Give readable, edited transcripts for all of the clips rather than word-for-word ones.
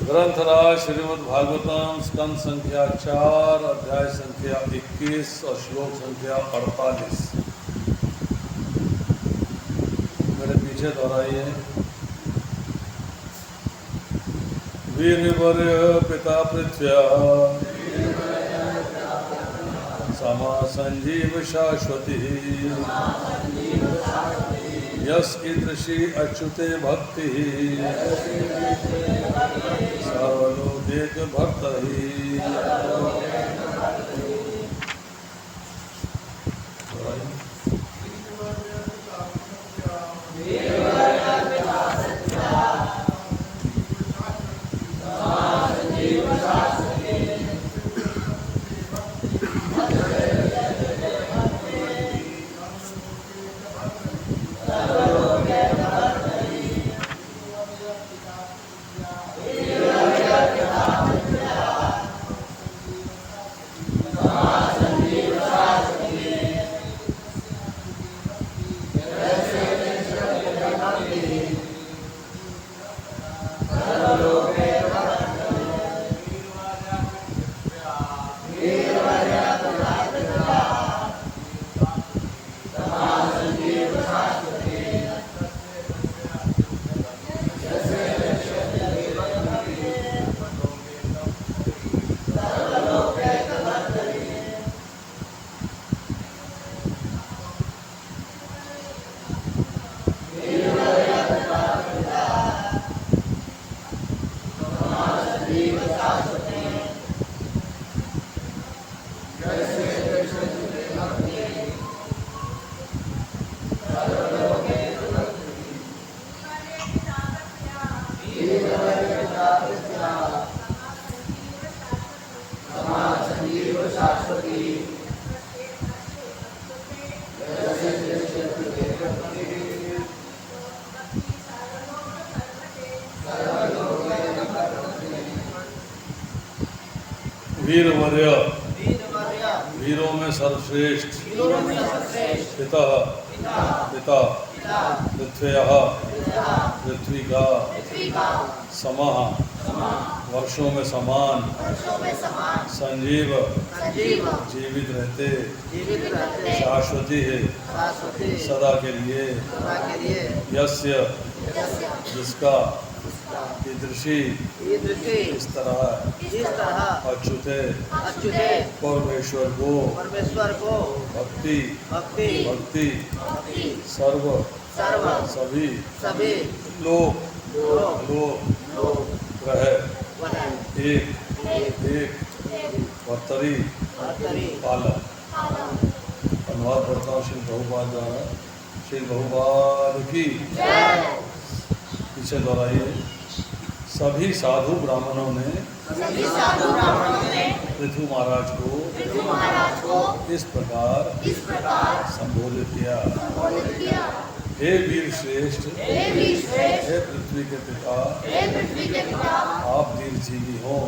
ग्रंथराज श्रीमद् भागवतम स्कंद संख्या 4 अध्याय संख्या 21 और श्लोक संख्या 48। मेरे पीछे दोहराइए। वीरवर्य पिता पृथ्व्या समा संजीव शाश्वती यस्कीदृशी अच्युते भक्ति सर्वलोकेक भक्त ही। वीरवर्य वीरों में सर्वश्रेष्ठ पिता पिता पृथ्व्यः पृथ्वी का समः वर्षों में समान संजीव जीवित रहते शाश्वती है सदा के लिए यस्य जिसका कीदृशी इस तरह अच्युते परमेश्वर को भक्ति सर्व सभी लोग रह एक वर्तरी पालन। अनुवाद पढ़ता हूँ श्री बहुपाद द्वारा। श्री बहुपाद की पीछे दोहराइए। सभी साधु ब्राह्मणों ने पृथु महाराज को इस प्रकार संबोधित किया। हे वीर श्रेष्ठ हे पृथ्वी के पिता आप दीर्घजीवी हो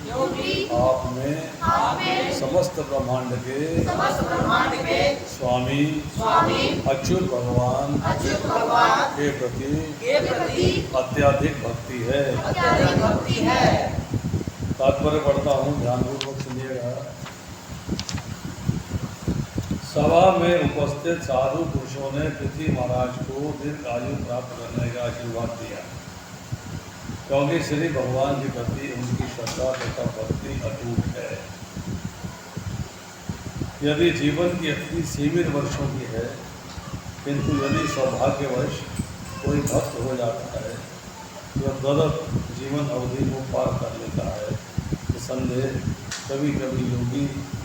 क्योंकि आप में समस्त ब्रह्मांड के स्वामी अच्युत भगवान के प्रति अत्याधिक भक्ति है। तात्पर्य पढ़ता हूँ, ध्यानपूर्वक सुनिएगा। सभा में उपस्थित साधु पुरुषों ने पृथ्वी महाराज को दीर्घ आयु प्राप्त करने का आशीर्वाद दिया क्योंकि श्री भगवान के प्रति उनकी श्रद्धा तथा भक्ति अटूट है। यदि जीवन की अवधि सीमित वर्षों की है, किंतु यदि सौभाग्यवश कोई भक्त हो जाता है जो गलत जीवन अवधि को पार कर लेता है, निसंदेह कभी कभी योगी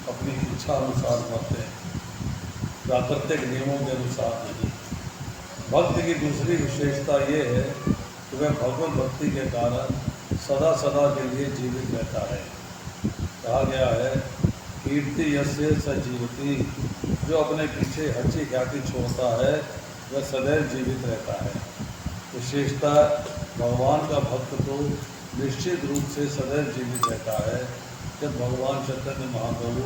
अपनी इच्छा अनुसार मरते हैं, प्राकृतिक नियमों के अनुसार नहीं। भक्त की दूसरी विशेषता ये है कि वह भगवत भक्ति के कारण सदा सदा के लिए जीवित रहता है। कहा गया है, कीर्ति यस्य स जीवति, जो अपने पीछे अच्छी ख्याति छोड़ता है वह सदैव जीवित रहता है। विशेषता भगवान का भक्त तो निश्चित रूप से सदैव जीवित रहता है। जब भगवान चैतन्य महाप्रभु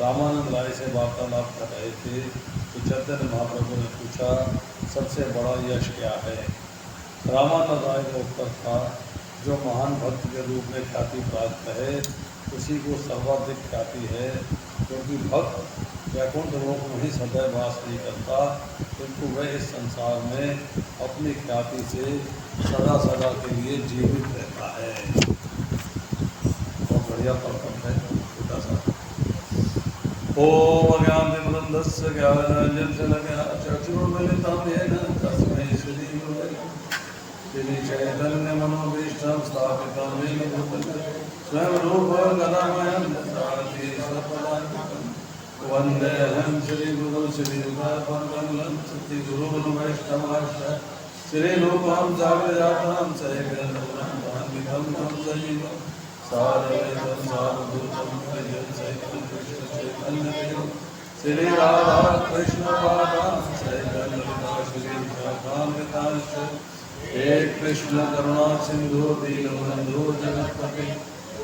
रामानंद राय से वार्तालाप कर रहे थे तो चैतन्य महाप्रभु ने पूछा, सबसे बड़ा यश क्या है? रामानंद राय का उत्तर था, जो महान भक्त के रूप में ख्याति प्राप्त है उसी को सर्वाधिक ख्याति है, क्योंकि भक्त वैकुंठ लोक में ही सदैव वास नहीं करता, किंतु वह इस संसार में अपनी ख्याति से सदा सदा के लिए जीवित रहता है। बहुत बढ़िया प्रकल्प है, छोटा सा। ओम अज्ञानतिमिरन्धस्य ज्ञानाञ्जनशलाकया चक्षुरुन्मीलितं येन तस्मै श्रीगुरवे श्रीचैतन्यमनोभीष्टं स्थापितं येन भूतले स्वयं रूपं कदामयं ददाति स्वपदान्तिकं वन्देऽहं श्रीगुरुं श्रीयुतापदकमलं सद्गुरुं वैष्णवांश्च श्रीरूपं साग्रजातं सैकलवन्दितं तं सजीवं सारवेदं सारभूतं भजं सैकं कृष्णचैतन्यदेवं श्री राधा कृष्ण पादां सैकलललिता श्रीशाखान्वितांश्च हे कृष्ण करुणा सिंधु दीनबन्धु जगत्पते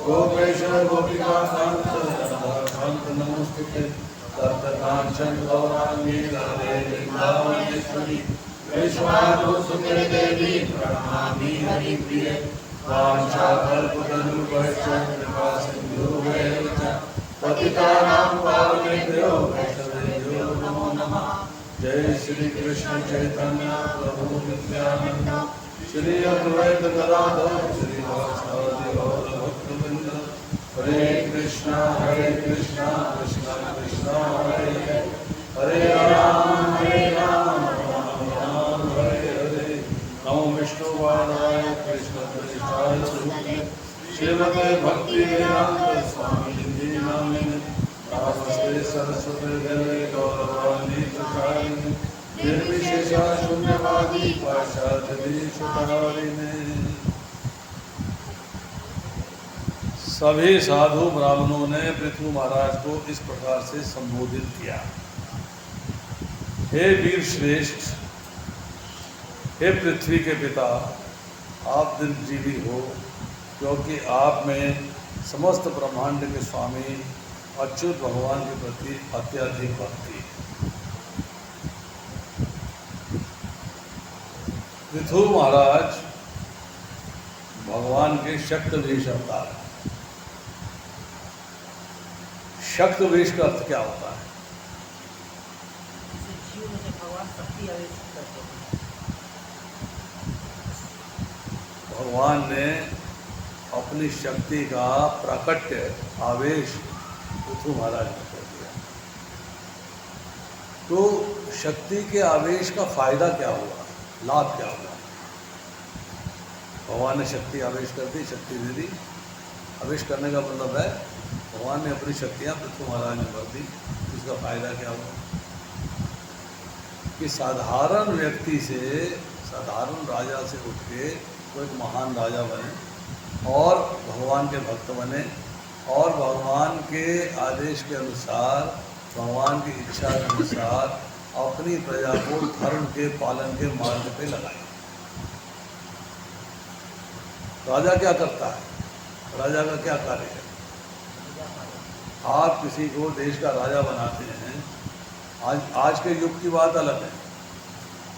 गोपेश गोपिका कांत राधाकांत नमोस्तुते तप्त कांचन गौरांगी राधे वृंदावनेश्वरी विश्वानुसुते देवी प्रणमामि हरिप्रिये वाञ्छाकल्पतरुभ्यश्च कृपा सिन्धुभ्येव च पतितानां पावनेभ्यो वैष्णवेभ्यो नमो नमः। जय श्री कृष्ण चैतन्य प्रभु नित्यानंद श्री अद्वैत गदाधर श्रीवासादि गौर भक्तवृंद हरे कृष्णा कृष्णा कृष्णा हरे हरे हरे राम राम राम हरे हरे। नमो विष्णुपादाय कृष्ण प्रेष्ठाय सुते श्रीमते भक्ति वेदांत स्वामी नामिने नमस्ते सरस्वती देवी गौरवाणी प्रचारिणे निर्विशेषा शून्यवादी पाशाचरीशुतारिणे। सभी साधु ब्राह्मणों ने पृथु महाराज को इस प्रकार से संबोधित किया, हे वीर श्रेष्ठ, हे पृथ्वी के पिता, आप दीर्घजीवी हो, क्योंकि आप में समस्त ब्रह्मांड के स्वामी अच्युत भगवान के प्रति अत्यधिक भक्ति। पृथु महाराज भगवान के शक्तवेश अवतार है। शक्तवेश का अर्थ क्या होता है? भगवान ने अपनी शक्ति का प्राकट्य आवेश पृथु महाराज ने कर दिया। तो शक्ति के आवेश का फायदा क्या हुआ, लाभ क्या हुआ? भगवान ने शक्ति आवेश कर दी, शक्ति दे दी। आवेश करने का मतलब है भगवान ने अपनी शक्तियाँ पृथु महाराज में भर दी। इसका फायदा क्या हुआ कि साधारण व्यक्ति से, साधारण राजा से उठ के वो एक महान राजा बने और भगवान के भक्त बने और भगवान के आदेश के अनुसार, भगवान की इच्छा के अनुसार अपनी प्रजा को धर्म के पालन के मार्ग पे लगाए। राजा क्या करता है? राजा का क्या कार्य है? आप किसी को देश का राजा बनाते हैं। आज के युग की बात अलग है,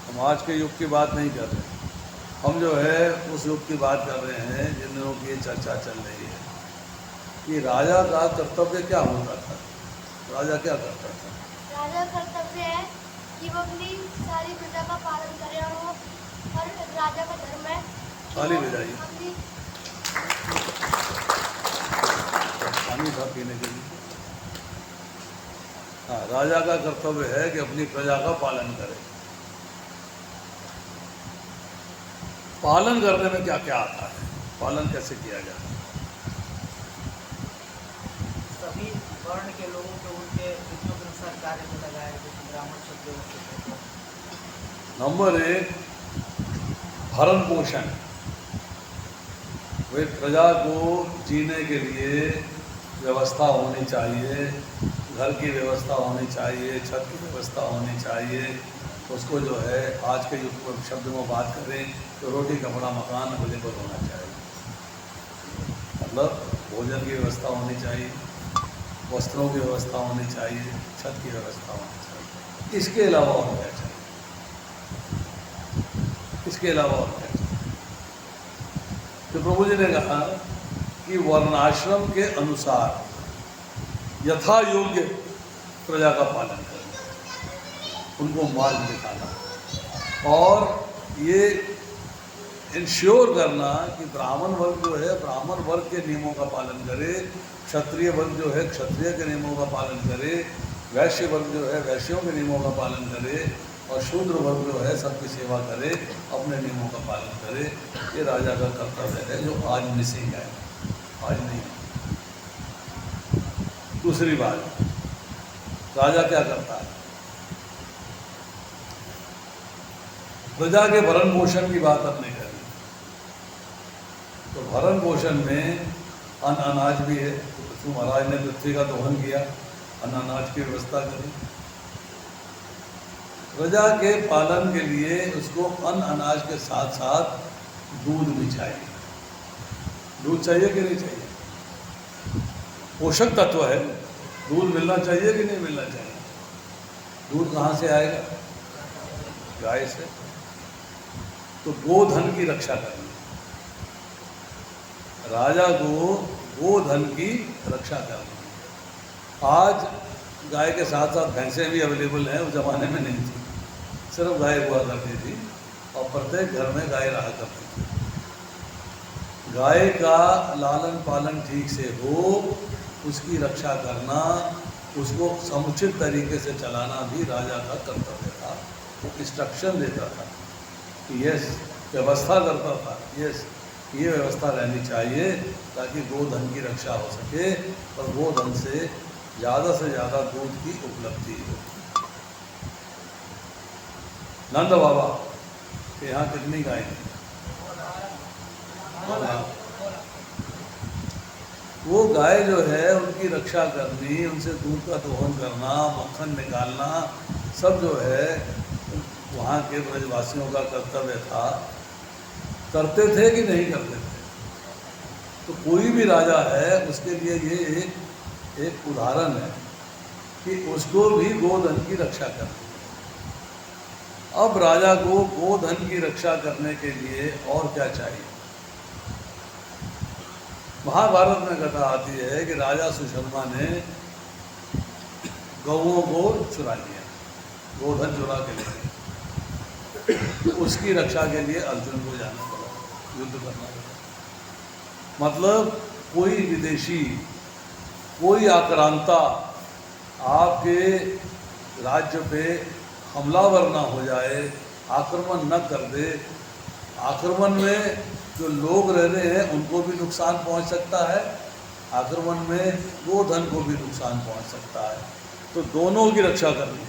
हम आज के युग की बात नहीं कर रहे। हम जो है उस युग की बात कर रहे हैं जिन दिनों की चर्चा चल रही है कि राजा का कर्तव्य क्या होता था। राजा क्या करता था? राजा कर्तव्य है कि वो अपनी सारी प्रजा का पालन करे और वो हर राजा का धर्म है। थाली बजाइए, पानी था पीने के लिए। हाँ, राजा का कर्तव्य है कि अपनी प्रजा का पालन करे। पालन करने में क्या क्या आता है? पालन कैसे किया जाता है? सभी वर्ण के लोगों को उनके विधियों के अनुसार कार्य में लगाया, जैसे ब्राह्मण शब्द। नंबर 1, भरण पोषण। वे प्रजा को जीने के लिए व्यवस्था होनी चाहिए, घर की व्यवस्था होनी चाहिए, छत की व्यवस्था होनी चाहिए। उसको जो है आज के युग में शब्द में बात करें तो रोटी कपड़ा मकान अवेलेबल होना चाहिए। मतलब भोजन की व्यवस्था होनी चाहिए, वस्त्रों की व्यवस्था होनी चाहिए, छत की व्यवस्था होनी चाहिए। इसके अलावा और क्या चाहिए? इसके अलावा और क्या चाहिए? तो प्रभु जी ने कहा कि वर्णाश्रम के अनुसार यथा योग्य प्रजा का पालन करना, उनको मार्ग दिखाना और ये इंश्योर करना कि ब्राह्मण वर्ग जो है ब्राह्मण वर्ग के नियमों का पालन करे, क्षत्रिय वर्ग जो है क्षत्रिय के नियमों का पालन करे, वैश्य वर्ग जो है वैश्यों के नियमों का पालन करे और शूद्र वर्ग जो है सबकी सेवा करे, अपने नियमों का पालन करे। ये राजा का कर्तव्य है जो आज मिसिंग है, आज नहीं। दूसरी बात, राजा क्या करता है? प्रजा के भरण पोषण की बात हमने करी, तो भरण पोषण में अन्न अनाज भी है। तो महाराज ने पृथ्वी का दोहन किया, अन्न अनाज की व्यवस्था करी। प्रजा के पालन के लिए उसको अन्न अनाज के साथ साथ दूध भी चाहिए। दूध चाहिए कि नहीं चाहिए? पोषक तत्व है, दूध मिलना चाहिए कि नहीं मिलना चाहिए? दूध कहाँ से आएगा? गाय से। तो गोधन की रक्षा करनी, राजा को गोधन की रक्षा करनी। आज गाय के साथ साथ भैंसें भी अवेलेबल हैं, उस जमाने में नहीं थी, सिर्फ गाय हुआ करती थी और प्रत्येक घर में गाय रहा करती थी। गाय का लालन पालन ठीक से हो, उसकी रक्षा करना, उसको समुचित तरीके से चलाना भी राजा का कर्तव्य था। वो इंस्ट्रक्शन देता था कि यस, व्यवस्था करता था, यस ये व्यवस्था रहनी चाहिए ताकि गोधन की रक्षा हो सके और गोधन से ज़्यादा दूध की उपलब्धि हो। नंद बाबा के यहाँ कितनी गाय थी? वो गाय जो है उनकी रक्षा करनी, उनसे दूध का दोहन करना, मक्खन निकालना, सब जो है वहाँ के ब्रजवासियों का कर्तव्य था। करते थे कि नहीं करते थे? तो कोई भी राजा है उसके लिए ये एक उदाहरण है कि उसको भी गोधन की रक्षा करनी। अब राजा को गोधन की रक्षा करने के लिए और क्या चाहिए? महाभारत में कथा आती है कि राजा सुशर्मा ने गौओं को चुरा लिया, गोधन चुरा के ले गए। उसकी रक्षा के लिए अर्जुन को जाना पड़ा, युद्ध करना पड़ा। मतलब कोई विदेशी, कोई आक्रांता आपके राज्य पे हमलावर ना हो जाए, आक्रमण न कर दे। आक्रमण में जो लोग रह रहे हैं उनको भी नुकसान पहुंच सकता है, आक्रमण में गोधन को भी नुकसान पहुंच सकता है। तो दोनों की रक्षा करनी है।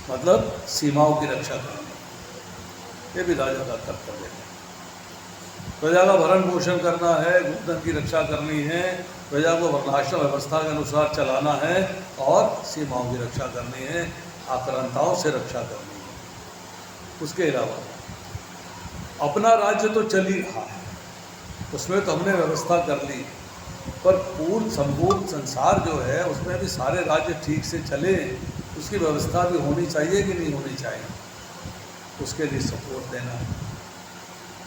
मतलब सीमाओं की रक्षा करनी, ये भी राजा का कर्तव्य है। प्रजा का भरण पोषण करना है, गोधन की रक्षा करनी है, प्रजा को वर्णाश्रम व्यवस्था के अनुसार चलाना है और सीमाओं की रक्षा करनी है, आक्रांताओं से रक्षा करनी है। उसके अलावा अपना राज्य तो चल ही रहा है, उसमें तो हमने व्यवस्था कर ली, पर पूर्ण संपूर्ण संसार जो है उसमें भी सारे राज्य ठीक से चले, उसकी व्यवस्था भी होनी चाहिए कि नहीं होनी चाहिए? उसके लिए सपोर्ट देना है,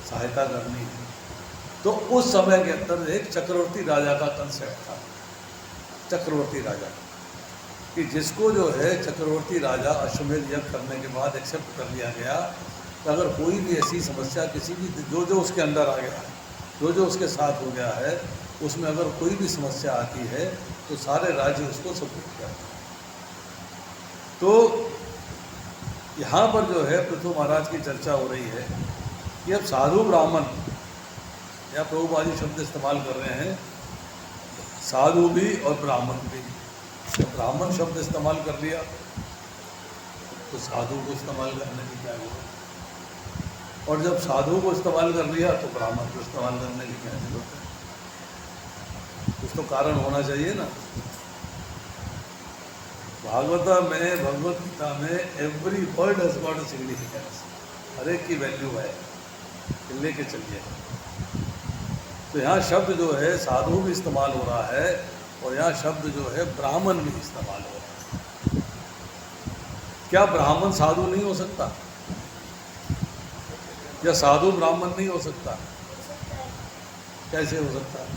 सहायता करनी है। तो उस समय के अंदर एक चक्रवर्ती राजा का कंसेप्ट था, चक्रवर्ती राजा, कि जिसको जो है चक्रवर्ती राजा अश्वमेध यज्ञ करने के बाद एक्सेप्ट कर लिया गया कि अगर कोई भी ऐसी समस्या किसी भी जो उसके अंदर आ गया है, जो उसके साथ हो गया है, उसमें अगर कोई भी समस्या आती है तो सारे राज्य उसको सपोर्ट करते हैं। तो यहाँ पर जो है पृथु महाराज की चर्चा हो रही है कि अब साधु ब्राह्मण, या प्रभुपाद जी शब्द इस्तेमाल कर रहे हैं, साधु भी और ब्राह्मण भी। जब ब्राह्मण शब्द इस्तेमाल कर लिया तो साधु को इस्तेमाल करने की क्या जरूरत, और जब साधु को इस्तेमाल कर लिया तो ब्राह्मण को इस्तेमाल करने की क्या जरूरत है? कुछ तो कारण होना चाहिए ना। भागवता में, भगवत गीता में every word has got a significance, हर एक की वैल्यू है, लेके चलिए। तो यहाँ शब्द जो है साधु भी इस्तेमाल हो रहा है और यहाँ शब्द जो है ब्राह्मण भी इस्तेमाल हो रहा है। क्या ब्राह्मण साधु नहीं हो सकता? या साधु ब्राह्मण नहीं हो सकता? हो सकता है। कैसे हो सकता है?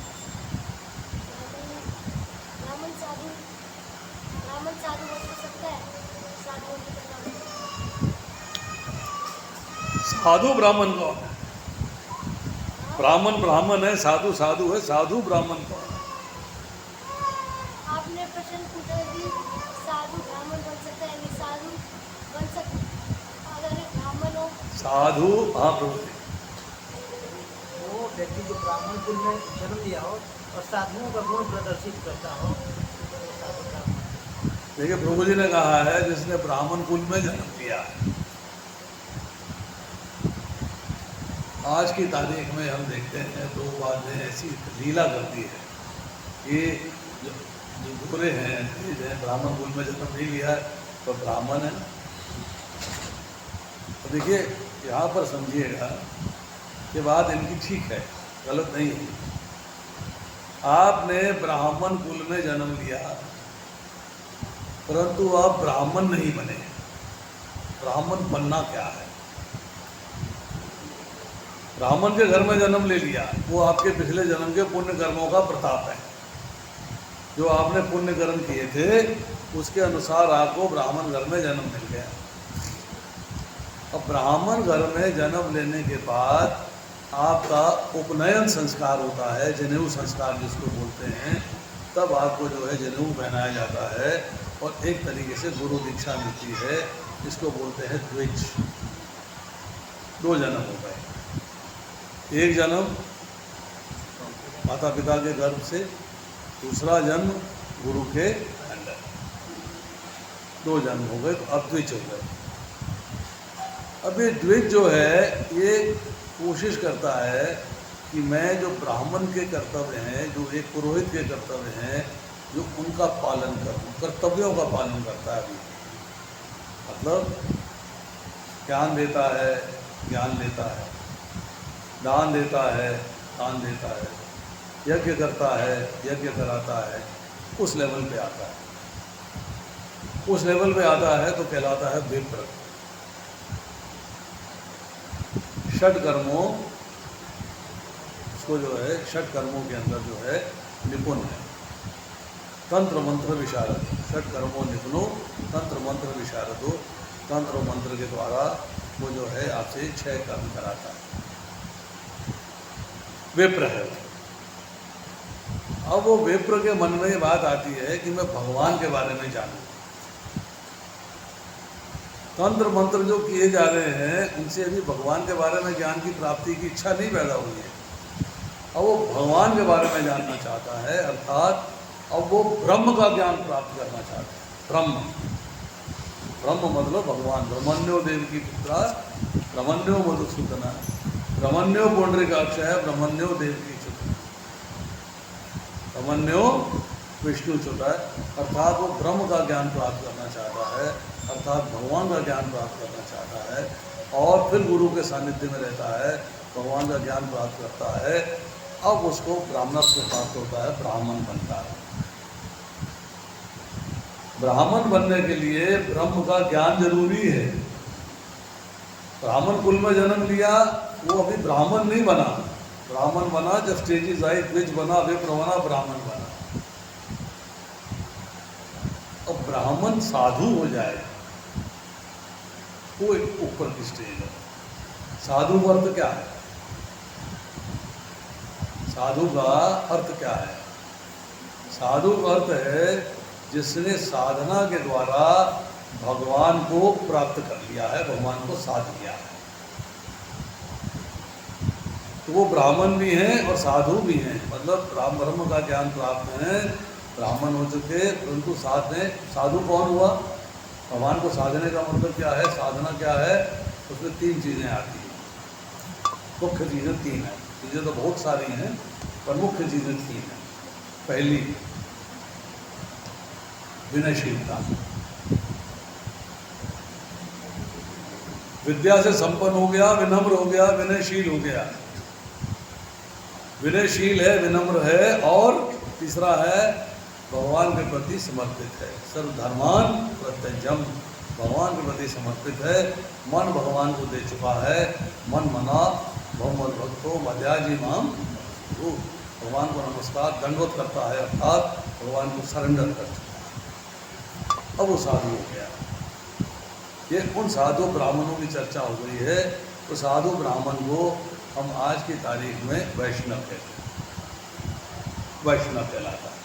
ब्राह्मण साधु हो सकता है। साधु होने का नाम साधु ब्राह्मण कौन है? ब्राह्मण ब्राह्मण है, साधु साधु है, साधु ब्राह्मण कौन है? आपने प्रश्न पूछा कि साधु ब्राह्मण बन सकता है, नहीं साधु बन सकता अगर एक ब्राह्मण हो। साधु, हाँ प्रभु जी। वो व्यक्ति जो ब्राह्मण कुल में जन्म लिया हो और साधुओं का गुण प्रदर्शित करता हो, तो साधु ब्राह्मण। देखिए प्रभु जी ने कहा है जिसने ब्राह्मण कुल में जन्म लिया है। आज की तारीख में हम देखते हैं दो बातें ऐसी लीला करती है। ये जो गोरे हैं, ये जो ब्राह्मण कुल में जन्म नहीं लिया है तो ब्राह्मण है। तो देखिए यहाँ पर समझिएगा ये बात इनकी ठीक है, गलत नहीं है। आपने ब्राह्मण कुल में जन्म लिया परंतु आप ब्राह्मण नहीं बने। ब्राह्मण बनना क्या है? ब्राह्मण के घर में जन्म ले लिया, वो आपके पिछले जन्म के पुण्य कर्मों का प्रताप है। जो आपने पुण्य कर्म किए थे उसके अनुसार आपको ब्राह्मण घर में जन्म मिल गया। अब ब्राह्मण घर में जन्म लेने के बाद आपका उपनयन संस्कार होता है, जनेऊ संस्कार जिसको बोलते हैं। तब आपको जो है जनेऊ पहनाया जाता है और एक तरीके से गुरु दीक्षा मिलती है, जिसको बोलते हैं द्विज। दो जन्म हो गए, एक जन्म माता पिता के गर्भ से, दूसरा जन्म गुरु के अंदर। दो जन्म हो गए तो अब द्विज हो गए। अब ये द्विज जो है ये कोशिश करता है कि मैं जो ब्राह्मण के कर्तव्य हैं, जो एक पुरोहित के कर्तव्य हैं, जो उनका पालन करूं, कर्तव्यों का पालन करता है। अभी मतलब ज्ञान देता है, ज्ञान लेता है, दान देता है, दान देता है, यज्ञ करता है, यज्ञ कराता है, उस लेवल पे आता है। उस लेवल पे आता है तो कहलाता है विप्र। षट कर्मों, उसको जो है षट कर्मों के अंदर जो है निपुण है। तंत्र मंत्र विशारद, षट कर्मों निपुणो तंत्र मंत्र विशारदो। तंत्र मंत्र के द्वारा वो जो है आपसे 6 कर्म कराता है। विप्र है। अब वो विप्र के मन में ये बात आती है कि मैं भगवान के बारे में जानूं। तंत्र मंत्र जो किए जा रहे हैं उनसे अभी भगवान के बारे में ज्ञान की प्राप्ति की इच्छा नहीं पैदा हुई है। अब वो भगवान के बारे में जानना चाहता है, अर्थात अब वो ब्रह्म का ज्ञान प्राप्त करना चाहता है। ब्रह्म, ब्रह्म मतलब भगवान। ब्रह्मण्यो देव की पुत्रा ब्रह्मण्यो मधुसूदना, ब्रह्मण्यो पुंडरीकाक्ष है, ब्रह्मण्यो देव की चुत, ब्रह्मण्यो विष्णु चुत है। अर्थात वो ब्रह्म का ज्ञान प्राप्त करना चाहता है, अर्थात भगवान का ज्ञान प्राप्त करना चाहता है। और फिर गुरु के सानिध्य में रहता है, भगवान का ज्ञान प्राप्त करता है। अब उसको ब्राह्मणत्व प्राप्त होता है, ब्राह्मण बनता है। ब्राह्मण बनने के लिए ब्रह्म का ज्ञान जरूरी है। ब्राह्मण कुल में जन्म लिया, वो अभी ब्राह्मण नहीं बना। ब्राह्मण बना जब स्टेजेस आई, द्विज बना, विप्र बना, ब्राह्मण बना। अब ब्राह्मण साधु हो जाए वो एक ऊपर की स्टेज है। साधु का अर्थ क्या है? साधु का अर्थ क्या है? साधु का अर्थ है जिसने साधना के द्वारा भगवान को प्राप्त कर लिया है, भगवान को साध लिया है। तो वो ब्राह्मण भी हैं और साधु भी हैं। मतलब ब्रह्म का ज्ञान प्राप्त है, ब्राह्मण हो चुके, परंतु साथ में साधु कौन हुआ? भगवान को साधने का मतलब क्या है, साधना क्या है? उसमें 3 चीज़ें आती हैं। मुख्य चीज़ें 3 हैं। चीज़ें तो बहुत सारी हैं पर मुख्य चीज़ें 3 हैं। पहली विनयशीलता। विद्या से संपन्न हो गया, विनम्र हो गया, विनयशील हो गया। विनयशील है, विनम्र है, और तीसरा है भगवान के प्रति समर्पित है। सर्वधर्मान प्रत्यजम, भगवान के प्रति समर्पित है, मन भगवान को दे चुका है, मन मना मोहम्मद भक्तो मध्याजी माम गुरु, भगवान को नमस्कार दंडवत करता है, अर्थात भगवान को सरेंडर कर चुका है। अब वो साधु हो गया। ये उन साधु ब्राह्मणों की चर्चा हो गई है। तो साधु ब्राह्मण को हम आज की तारीख में वैष्णव कहते हैं, वैष्णव कहलाता है।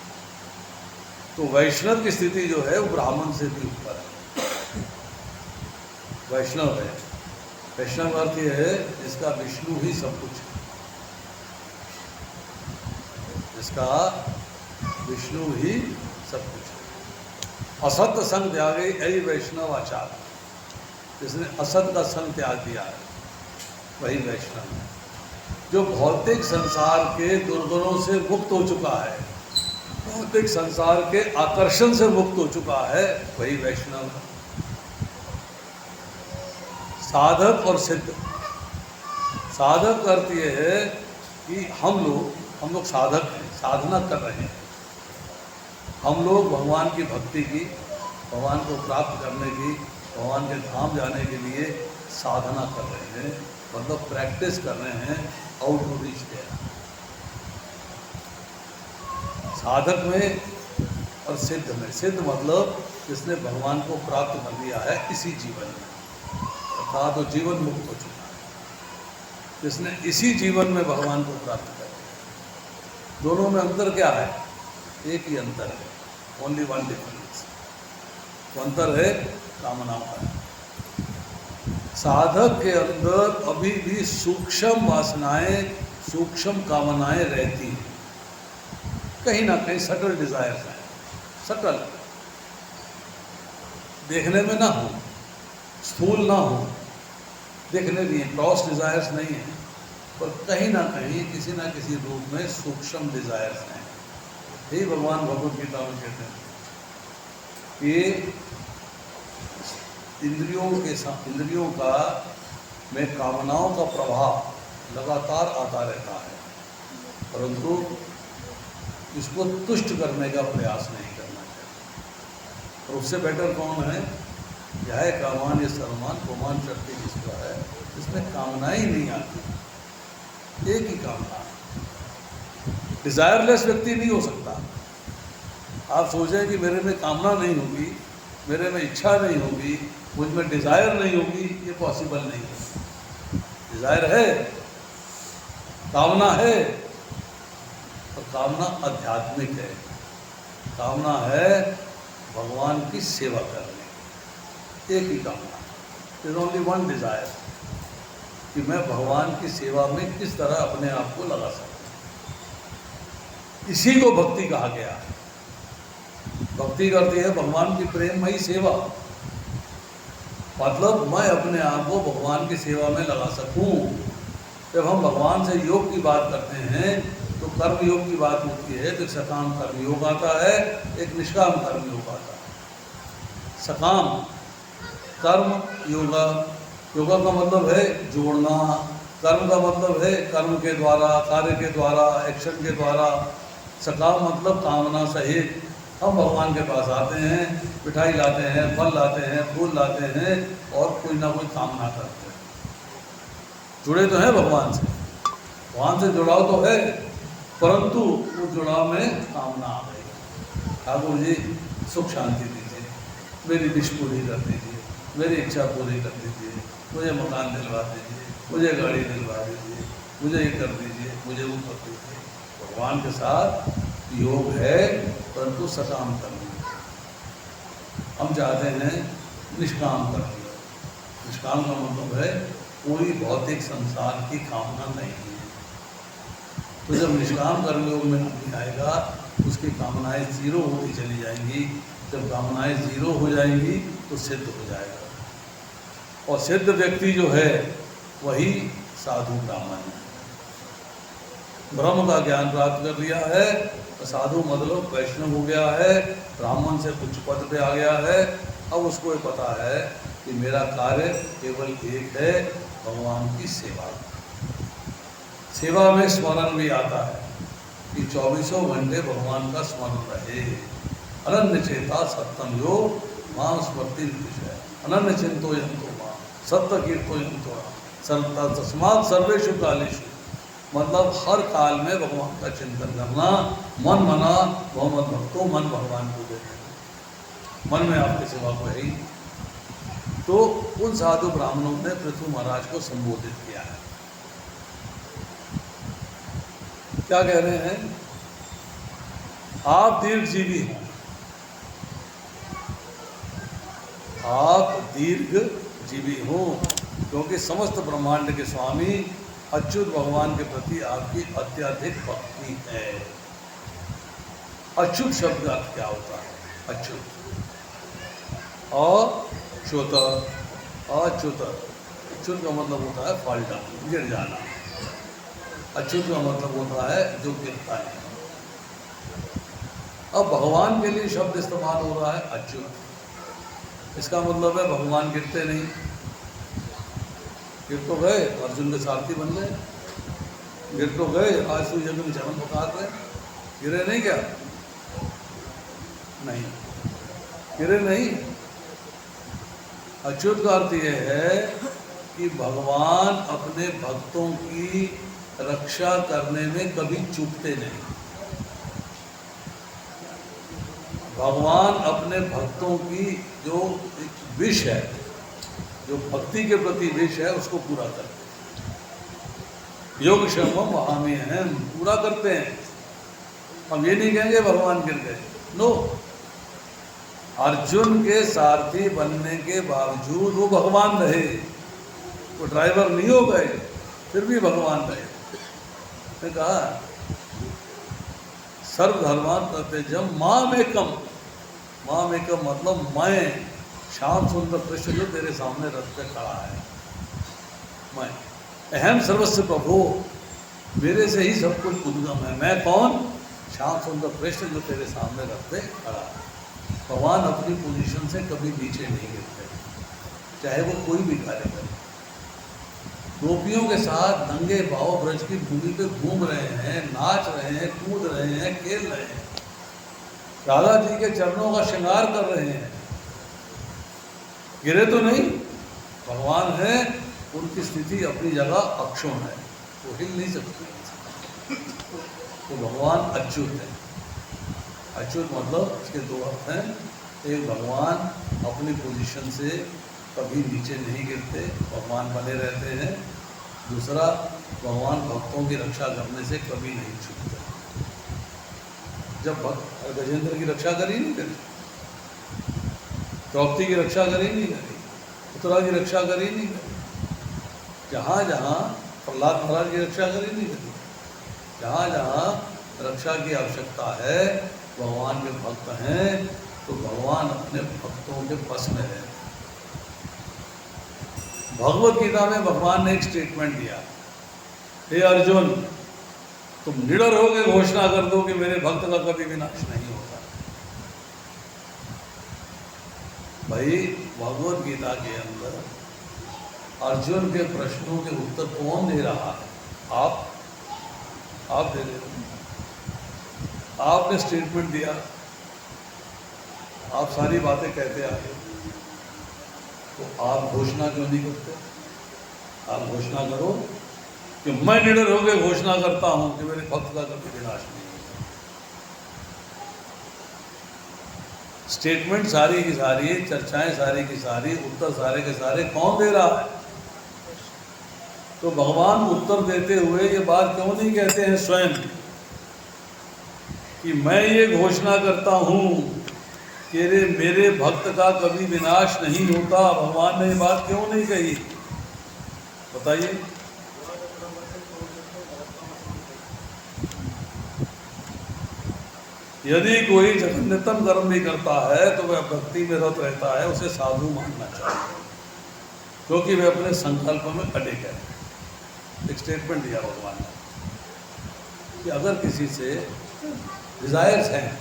तो वैष्णव की स्थिति जो है वो ब्राह्मण से भी ऊपर है, वैष्णव है। वैष्णव का अर्थ ये है जिसका विष्णु ही सब कुछ है, जिसका विष्णु ही सब कुछ है। असत संग त्यागे यही वैष्णव आचार, जिसने असत का संग त्याग दिया है वही वैष्णव है। जो भौतिक संसार के दुर्गुणों से मुक्त हो चुका है, भौतिक संसार के आकर्षण से मुक्त हो चुका है, वही वैष्णव है। साधक और सिद्ध, साधक का अर्थ ये है कि हम लोग साधक हैं, साधना कर रहे हैं। हम लोग भगवान की भक्ति की, भगवान को प्राप्त करने की, भगवान के धाम जाने के लिए साधना कर रहे हैं, मतलब प्रैक्टिस कर रहे हैं आउट टू रीच देयर। साधक में और सिद्ध में, सिद्ध मतलब जिसने भगवान को प्राप्त कर लिया है इसी जीवन में, अर्थात तो जीवन मुक्त हो चुका है, जिसने इसी जीवन में भगवान को प्राप्त कर लिया। दोनों में अंतर क्या है? एक ही अंतर है, ओनली वन डिफरेंस। तो अंतर है कामनाओं का। साधक के अंदर अभी भी सूक्ष्म वासनाएं, सूक्ष्म कामनाएं रहती हैं, कहीं ना कहीं सटल डिजायर्स हैं, सटल, देखने में ना हो, स्थूल ना हो, देखने भी हैं, क्रॉस डिजायर्स नहीं है, पर कहीं ना कहीं किसी ना किसी रूप में सूक्ष्म डिजायर्स हैं। यही भगवान भगवद गीता में कहते हैं कि इंद्रियों का में कामनाओं का प्रभाव लगातार आता रहता है, परंतु इसको तुष्ट करने का प्रयास नहीं करना चाहिए। और उससे बेटर कौन है? यह कामान ये सर्वमान गोमान शक्ति जिसका है, इसमें कामनाएं ही नहीं आती, एक ही कामना। डिजायरलेस व्यक्ति नहीं हो सकता। आप सोचें कि मेरे में कामना नहीं होगी, मेरे में इच्छा नहीं होगी, मुझ में डिज़ायर नहीं होगी, ये पॉसिबल नहीं है। डिज़ायर है, कामना है, और कामना आध्यात्मिक है, कामना है भगवान की सेवा करने, एक ही कामना, इज ओनली वन डिज़ायर कि मैं भगवान की सेवा में किस तरह अपने आप को लगा सकूं। इसी को भक्ति कहा गया है। भक्ति करती है भगवान की प्रेममयी सेवा, मतलब मैं अपने आप को भगवान की सेवा में लगा सकूं। जब हम भगवान से योग की बात करते हैं तो कर्म योग की बात होती है, तो सकाम कर्म योग आता है, एक निष्काम कर्म योग आता है। सकाम कर्म योगा, योगा का मतलब है जोड़ना, कर्म का मतलब है कर्म के द्वारा, कार्य के द्वारा, एक्शन के द्वारा। सकाम मतलब कामना सहित हम भगवान के पास आते हैं, मिठाई लाते हैं, फल लाते हैं, फूल लाते हैं और कोई ना कोई कामना करते हैं। जुड़े तो हैं भगवान से जुड़ाव तो है, परंतु उस जुड़ाव में कामना आ गई। ठाकुर जी सुख शांति दीजिए, मेरी विश पूरी कर दीजिए, मेरी इच्छा पूरी कर दीजिए, मुझे मकान दिलवा दीजिए, मुझे गाड़ी दिलवा दीजिए, मुझे ये कर दीजिए, मुझे वो कर दीजिए। भगवान के साथ योग है, परंतु सकाम कर्म। हम चाहते हैं निष्काम कर्म। निष्काम का मतलब है कोई भौतिक संसार की कामना नहीं है। तो जब निष्काम कर्म योग में आदमी आएगा, उसकी कामनाएं जीरो होती चली जाएंगी। जब कामनाएं जीरो हो जाएंगी तो सिद्ध हो जाएगा। और सिद्ध व्यक्ति जो है वही साधु ब्राह्मण है। ब्रह्म का ज्ञान प्राप्त कर लिया है, साधु मतलब वैष्णव हो गया है, ब्राह्मण से उच्च पद पे आ गया है। अब उसको ये पता है कि मेरा कार्य केवल एक है, भगवान की सेवा। सेवा में स्मरण भी आता है कि 24 घंटे भगवान का स्मरण रहे। अनन्य चेता सत्तम योग मां स्मृति विषय अनन्य चिंतो मां सत्य कीर्तो तस्मात् सर्वेषु कालेषु, मतलब हर काल में भगवान का चिंतन करना। मन मना बहुमत भक्तों, मन भगवान को देते हैं, मन में आपके सिवा को है ही। तो उन साधु ब्राह्मणों ने पृथु महाराज को संबोधित किया है। क्या कह रहे हैं? आप दीर्घजीवी हैं, आप दीर्घ जीवी हो, क्योंकि समस्त ब्रह्मांड के स्वामी अच्युत भगवान के प्रति आपकी अत्यधिक भक्ति है। अच्युत शब्द का अर्थ क्या होता है? अच्युत, अच्युत, अच्युत, अच्युत का मतलब होता है फाल्टा, गिर जाना। अच्युत का मतलब होता है जो गिरता है। अब भगवान के लिए शब्द इस्तेमाल हो रहा है अच्युत, इसका मतलब है भगवान गिरते नहीं। गिर तो गए, अर्जुन के सारथी बन गए, गिर तो गए, आज सुई जग में चमन पकार रहे, गिरे नहीं क्या? नहीं, गिरे नहीं। अच्युत का अर्थ यह है कि भगवान अपने भक्तों की रक्षा करने में कभी चूकते नहीं। भगवान अपने भक्तों की जो विश है, जो भक्ति के प्रति विश है, उसको पूरा करते हैं। योग क्षमम वहामी हम पूरा करते हैं। हम ये नहीं कहेंगे भगवान गिर गए, नो। अर्जुन के सारथी बनने के बावजूद वो भगवान रहे, वो ड्राइवर नहीं हो गए, फिर भी भगवान रहे। ने कहा सर्वधर्मान प्रत्यजम माम एकम, माम एकम मतलब मैं श्याम सुंदर कृष्ण जो तेरे सामने रथ पे खड़ा है, मैं अहम सर्वस्व प्रभु, मेरे से ही सब कुछ उद्गम है। मैं कौन? श्याम सुंदर कृष्ण जो तेरे सामने रथ पे खड़ा है। भगवान अपनी पोजीशन से कभी नीचे नहीं गिरते, चाहे वो कोई भी कार्य करे। गोपियों के साथ नंगे भाव ब्रज की भूमि पे घूम रहे हैं, नाच रहे हैं, कूद रहे हैं, खेल रहे हैं, राधा जी के चरणों का श्रृंगार कर रहे हैं, गिरे तो नहीं। भगवान है, उनकी स्थिति अपनी जगह अक्षुण है, वो हिल नहीं सकती। तो भगवान अच्युत है। अच्युत मतलब इसके दो अर्थ हैं। एक, भगवान अपनी पोजीशन से कभी नीचे नहीं गिरते, भगवान बने रहते हैं। दूसरा, भगवान भक्तों की रक्षा करने से कभी नहीं चूकते। जब भक्त गजेंद्र की रक्षा करी नहीं करी, द्रौपदी की रक्षा करी नहीं करी, उत्तरा की रक्षा करी नहीं करी, जहाँ जहाँ प्रहलाद महाराज की रक्षा करी नहीं करी, जहाँ जहाँ रक्षा की आवश्यकता है, भगवान के भक्त हैं, तो भगवान अपने भक्तों के बस में है। भगवत गीता में भगवान ने एक स्टेटमेंट दिया, हे अर्जुन, तुम निडर होकर घोषणा कर दो कि मेरे भक्त का कभी विनाश नहीं होगा। भाई, भगवत गीता के अंदर अर्जुन के प्रश्नों के उत्तर कौन दे रहा है? आप दे रहे हो। आपने स्टेटमेंट दिया, आप सारी बातें कहते आए, तो आप घोषणा क्यों नहीं करते? आप घोषणा करो कि मैं निडर होकर घोषणा करता हूं कि मेरे भक्त का कभी विनाश नहीं होगा। स्टेटमेंट सारी की सारी, चर्चाएं सारी की सारी, उत्तर सारे के सारे कौन दे रहा है? तो भगवान उत्तर देते हुए ये बात क्यों नहीं कहते हैं स्वयं कि मैं ये घोषणा करता हूं कि मेरे भक्त का कभी विनाश नहीं होता? भगवान ने ये बात क्यों नहीं कही? बताइए। यदि कोई जघन्यतम कर्म भी करता है तो वह भक्ति में रत रहता है, उसे साधु मानना चाहिए, क्योंकि वह अपने संकल्प में अडिग है। एक स्टेटमेंट दिया भगवान ने कि अगर किसी से डिजायर्स हैं,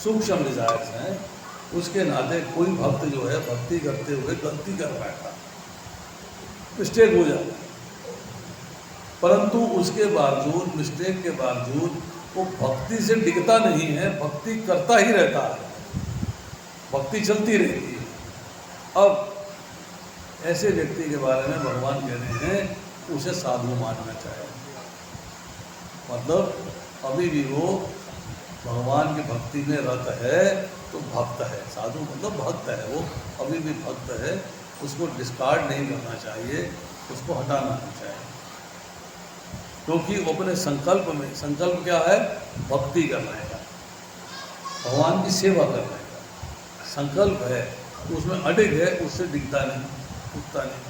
सूक्ष्म डिजायर्स हैं, उसके नाते कोई भक्त जो है भक्ति करते हुए गलती कर बैठता, मिस्टेक हो जाता है, परंतु उसके बावजूद, मिस्टेक के बावजूद वो भक्ति से डिगता नहीं है, भक्ति करता ही रहता है, भक्ति चलती रहती है। अब ऐसे व्यक्ति के बारे में भगवान कह रहे हैं उसे साधु मानना चाहिए। मतलब अभी भी वो भगवान की भक्ति में रत है तो भक्त है, साधु मतलब भक्त है, वो अभी भी भक्त है, उसको डिस्कार्ड नहीं करना चाहिए, उसको हटाना नहीं चाहिए। क्योंकि वो अपने संकल्प में, संकल्प क्या है? भक्ति करने का, भगवान की सेवा करने का संकल्प है, उसमें अडिग है, उससे दिखता नहीं, उठता नहीं।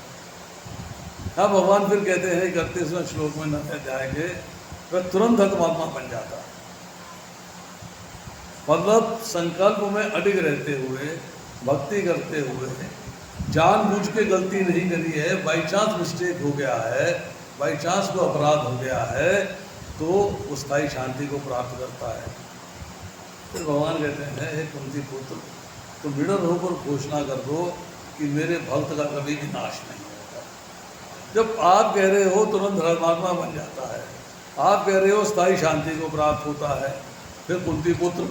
हाँ, भगवान फिर कहते हैं 31वें श्लोक में 9वें अध्याय के, वह तुरंत आत्मा बन जाता है। मतलब संकल्प में अडिग रहते हुए, भक्ति करते हुए, जानबूझ के गलती नहीं करी है, बाई चांस मिस्टेक हो गया है, बाई चांस को अपराध हो गया है, तो वो स्थायी शांति को प्राप्त करता है। फिर भगवान कहते हैं, हे कुंती पुत्र, तुम निडर होकर घोषणा कर दो कि मेरे भक्त का कभी विनाश नहीं होगा। जब आप कह रहे हो तुरंत धर्मात्मा बन जाता है, आप कह रहे हो स्थायी शांति को प्राप्त होता है, फिर कुंती पुत्र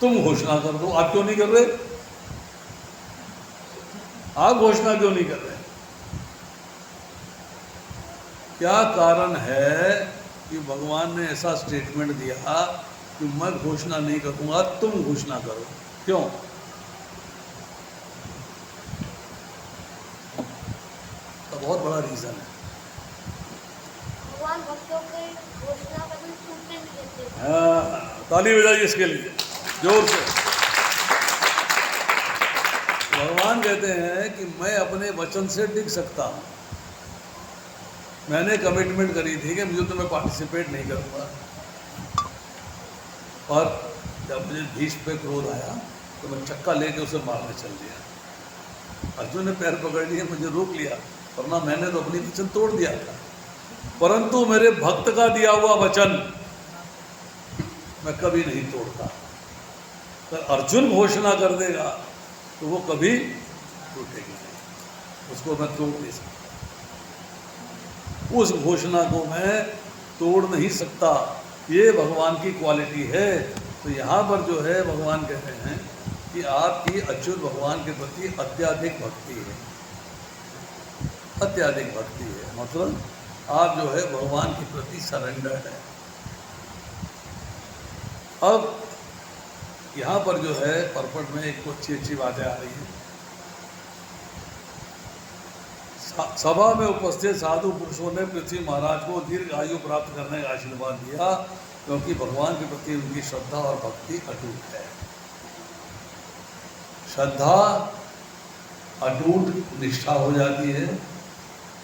तुम घोषणा कर दो। आप क्यों नहीं कर रहे? आप घोषणा क्यों नहीं कर रहे? क्या कारण है कि भगवान ने ऐसा स्टेटमेंट दिया कि मैं घोषणा नहीं करूंगा, तुम घोषणा करो? क्यों? तो बहुत बड़ा रीजन है। भगवान भक्तों के घोषणा कभी टूटने नहीं देते। हाँ, ताली बजाइए इसके लिए जोर से। भगवान कहते हैं कि मैं अपने वचन से टिक सकता हूँ। मैंने कमिटमेंट करी थी कि मुझे तो मैं पार्टिसिपेट नहीं करूँगा, और जब मुझे भीष्म पे क्रोध आया तो मैं चक्का लेके उसे मारने चल दिया। अर्जुन ने पैर पकड़ लिए, मुझे रोक लिया, वरना मैंने तो अपनी वचन तोड़ दिया था। परंतु मेरे भक्त का दिया हुआ वचन मैं कभी नहीं तोड़ता। अगर अर्जुन घोषणा कर देगा तो वो कभी टूटेगी नहीं, उसको मैं तोड़ नहीं सकता, उस घोषणा को मैं तोड़ नहीं सकता। ये भगवान की क्वालिटी है। तो यहाँ पर जो है भगवान कहते हैं कि आपकी अच्युत भगवान के प्रति अत्याधिक भक्ति है, अत्याधिक भक्ति है, मतलब आप जो है भगवान के प्रति सरेंडर्ड है। अब यहाँ पर जो है परपट में एक अच्छी अच्छी बातें आ रही हैं। सभा में उपस्थित साधु पुरुषों ने पृथ्वी महाराज को दीर्घ आयु प्राप्त करने का आशीर्वाद दिया, क्योंकि भगवान के प्रति उनकी श्रद्धा और भक्ति अटूट है। श्रद्धा अटूट निष्ठा हो जाती है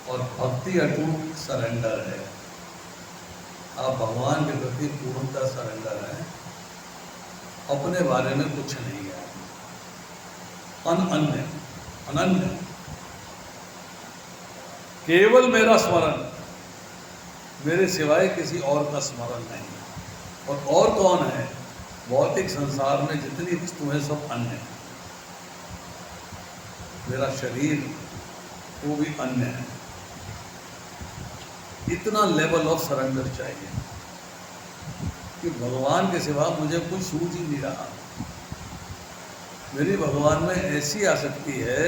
और भक्ति अटूट सरेंडर है। आप भगवान के प्रति पूर्णतः सरेंडर हैं, अपने बारे में कुछ नहीं है, अनन्य अनन्य, केवल मेरा स्मरण, मेरे सिवाय किसी और का स्मरण नहीं। और कौन है? भौतिक संसार में जितनी वस्तुएं सब अन्य है। मेरा शरीर वो भी अन्य है। इतना लेवल ऑफ सरेंडर चाहिए कि भगवान के सिवा मुझे कुछ सूझ ही नहीं रहा। मेरी भगवान में ऐसी आसक्ति है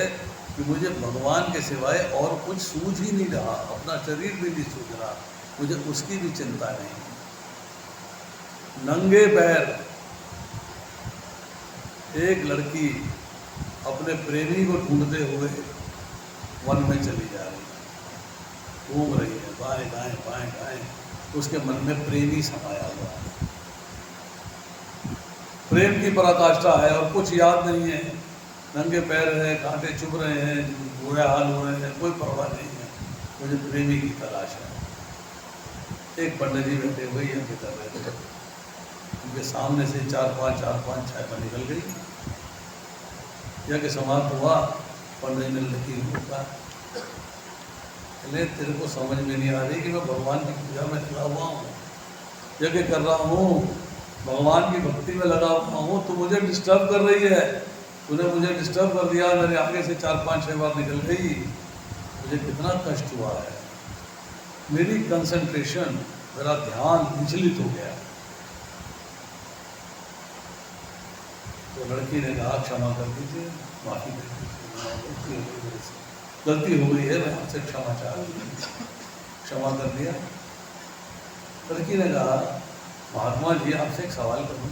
कि मुझे भगवान के सिवाय और कुछ सूझ ही नहीं रहा, अपना शरीर भी नहीं सूझ रहा, मुझे उसकी भी चिंता नहीं। नंगे पैर एक लड़की अपने प्रेमी को ढूंढते हुए वन में चली जा रही है, घूम रही है बाएं दाएं बाएं दाएं, उसके मन में प्रेमी समाया हुआ है, प्रेम की पराकाष्ठा है और कुछ याद नहीं है। नंगे पैर है, कांटे चुभ रहे हैं, बुरे हाल हो रहे हैं, कोई परवाह नहीं है, मुझे प्रेमी की तलाश है। एक पंडित जी बैठे हुए ये कर रहे थे, उनके सामने से चार पांच छाया निकल गई। यज्ञ समाप्त हुआ, पंडित ने लकीर होगा, तेरे को समझ में नहीं आ रही कि मैं भगवान की पूजा में लगा हुआ हूँ, यज्ञ कर रहा हूँ, भगवान की भक्ति में लगा हुआ हूँ, तो मुझे डिस्टर्ब कर रही है, तूने मुझे डिस्टर्ब कर दिया, मेरे आगे से 4-5-6 बार निकल गई, मुझे कितना कष्ट हुआ है, मेरी कंसंट्रेशन, मेरा ध्यान विचलित हो गया। तो लड़की ने कहा क्षमा कर दीजिए, माफ़ी कर दीजिए, गलती हो गई है, मैं आपसे क्षमा चाह रही हूँ। क्षमा कर दिया। लड़की ने कहा महात्मा जी आपसे एक सवाल करूँ,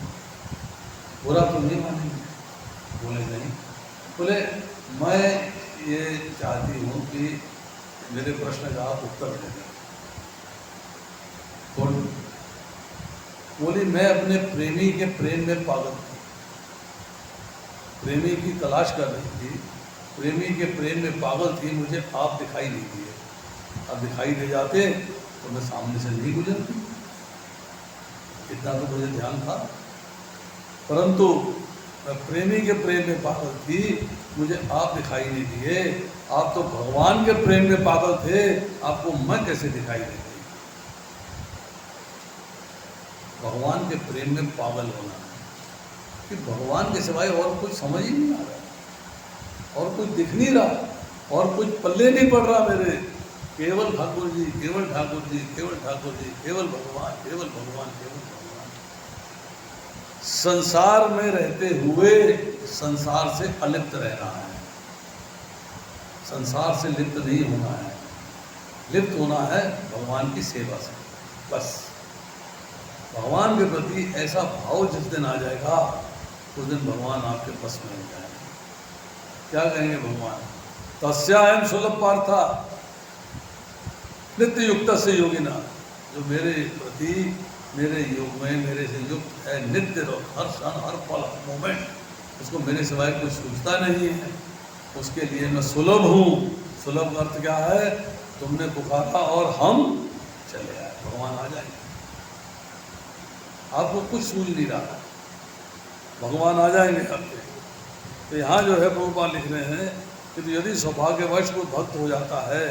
बुरा तो नहीं मानेंगे? बोले नहीं। बोले मैं ये चाहती हूँ कि मेरे प्रश्न का आप उत्तर दे दें। बोली मैं अपने प्रेमी के प्रेम में पागल थी, प्रेमी की तलाश कर रही थी, प्रेमी के प्रेम में पागल थी, मुझे आप दिखाई नहीं दिए। अब दिखाई दे जाते तो मैं सामने से नहीं गुजरती, इतना तो मुझे ध्यान था। परंतु मैं प्रेमी के प्रेम में पागल थी, मुझे आप दिखाई नहीं दिए। आप तो भगवान के प्रेम में पागल थे, आपको मैं कैसे दिखाई देती? भगवान के प्रेम में पागल होना कि भगवान के सिवाय और कुछ समझ ही नहीं आ रहा, और कुछ दिख नहीं रहा, और कुछ पल्ले नहीं पड़ रहा मेरे। केवल ठाकुर जी, केवल ठाकुर जी, केवल ठाकुर जी, केवल भगवान, केवल भगवान, केवल भगवान। संसार में रहते हुए संसार से अलिप्त रहना है, संसार से लिप्त नहीं होना है। लिप्त होना है भगवान की सेवा से, बस। भगवान के प्रति ऐसा भाव जिस दिन आ जाएगा, उस दिन भगवान आपके बस में हो जाएंगे। क्या कहेंगे भगवान? तस्यायम सुलभ पार्था नित्य युक्त से योगिना, जो मेरे प्रति, मेरे योग में मेरे से युक्त है, नित्य हर क्षण हर पल हर मोमेंट, उसको मेरे सिवाय कोई सोचता नहीं है, उसके लिए मैं सुलभ हूँ। सुलभ अर्थ क्या है? तुमने पुकारा और हम चले आए, भगवान आ जाएंगे। आपको कुछ सूझ नहीं रहा, भगवान आ जाएंगे आपके। तो यहाँ जो है प्रभुपाद लिख रहे हैं कि यदि सौभाग्यवश कोई भक्त हो जाता है,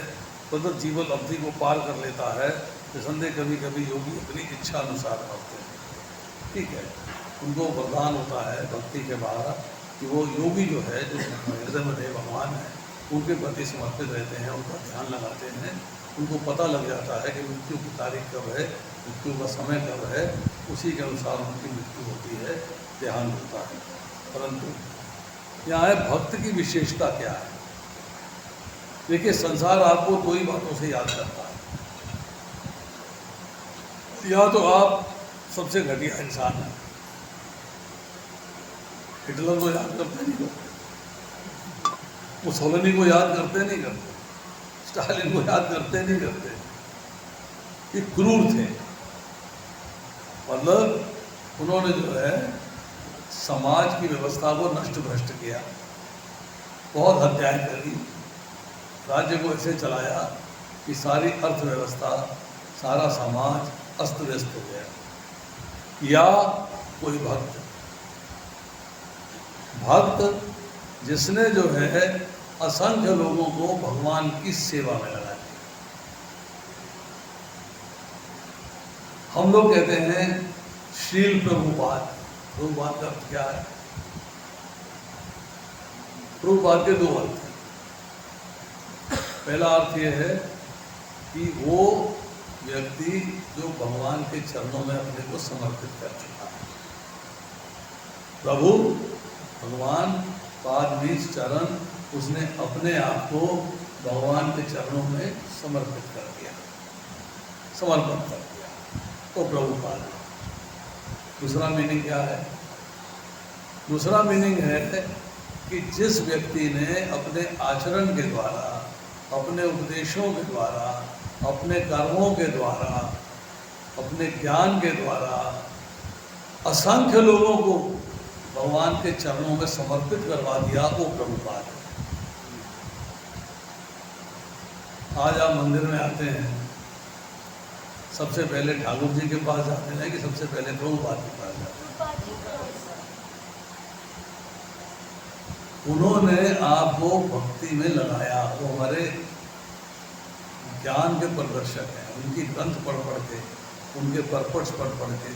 तो जीवन अवधि को पार कर लेता है, निसंदेह कभी कभी योगी अपनी इच्छा अनुसार करते हैं, ठीक है। उनको वरदान होता है भक्ति के बाहर कि वो योगी जो है, जो हृदय में भगवान है, उनके प्रति समर्पित रहते हैं, उनका ध्यान लगाते हैं। उनको पता लग जाता है कि मृत्यु की तारीख कब है, मृत्यु का समय कब है, उसी के अनुसार उनकी मृत्यु होती है, ध्यान होता है। परंतु यहाँ है भक्त की विशेषता क्या है? देखिए, संसार आपको दो ही बातों से याद करता है। या तो आप सबसे घटिया इंसान हैं, हिटलर को याद करते नहीं करते, मुसोलिनी को याद करते नहीं करते, स्टालिन को याद करते नहीं करते, ये क्रूर थे। मतलब उन्होंने जो है समाज की व्यवस्था को नष्ट भ्रष्ट किया, बहुत हत्याएं करी, राज्य को ऐसे चलाया कि सारी अर्थव्यवस्था, सारा समाज अस्त व्यस्त हो गया। या कोई भक्त, भक्त जिसने जो है असंख्य लोगों को भगवान की सेवा में लगा दिया। हम लोग कहते हैं शील प्रभुपाद। प्रभुपाद का अर्थ क्या है? प्रभुपाद के दो अर्थ हैं। पहला अर्थ यह है कि वो व्यक्ति जो भगवान के चरणों में अपने को समर्पित कर चुका है। प्रभु भगवान पादमीज चरण, उसने अपने आप को भगवान के चरणों में समर्पित कर दिया, समर्पण कर दिया, तो प्रभुपाद। दूसरा मीनिंग क्या है? दूसरा मीनिंग है कि जिस व्यक्ति ने अपने आचरण के द्वारा, अपने उपदेशों के द्वारा, अपने कर्मों के द्वारा, अपने ज्ञान के द्वारा असंख्य लोगों को भगवान के चरणों में समर्पित करवा दिया, वो प्रभुपाद है। आज आप मंदिर में आते हैं, सबसे पहले ठाकुर जी के पास जाते हैं कि सबसे पहले प्रभुपाद के पास जाते हैं? उन्होंने आपको भक्ति में लगाया, वो हमारे ज्ञान के प्रदर्शक हैं। उनकी ग्रंथ पढ़ पढ़ के, उनके परपट्स पढ़ पढ़ के,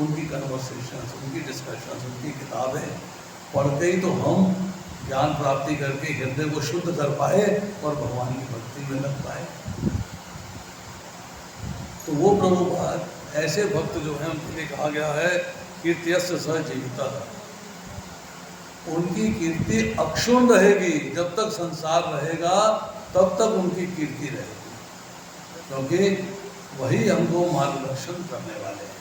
उनकी कन्वर्सेशंस, उनकी डिस्कशंस, उनकी किताबें पढ़ के ही तो हम ज्ञान प्राप्ति करके हृदय को शुद्ध कर पाए और भगवान की भक्ति में लग पाए। तो वो प्रभुपाद ऐसे भक्त जो हैं, उनके लिए कहा गया है कीर्त्यस्य स जीविता, उनकी कीर्ति अक्षुण्ण रहेगी। जब तक संसार रहेगा तब तक उनकी कीर्ति रहेगी, क्योंकि वही हमको मार्गदर्शन करने वाले हैं,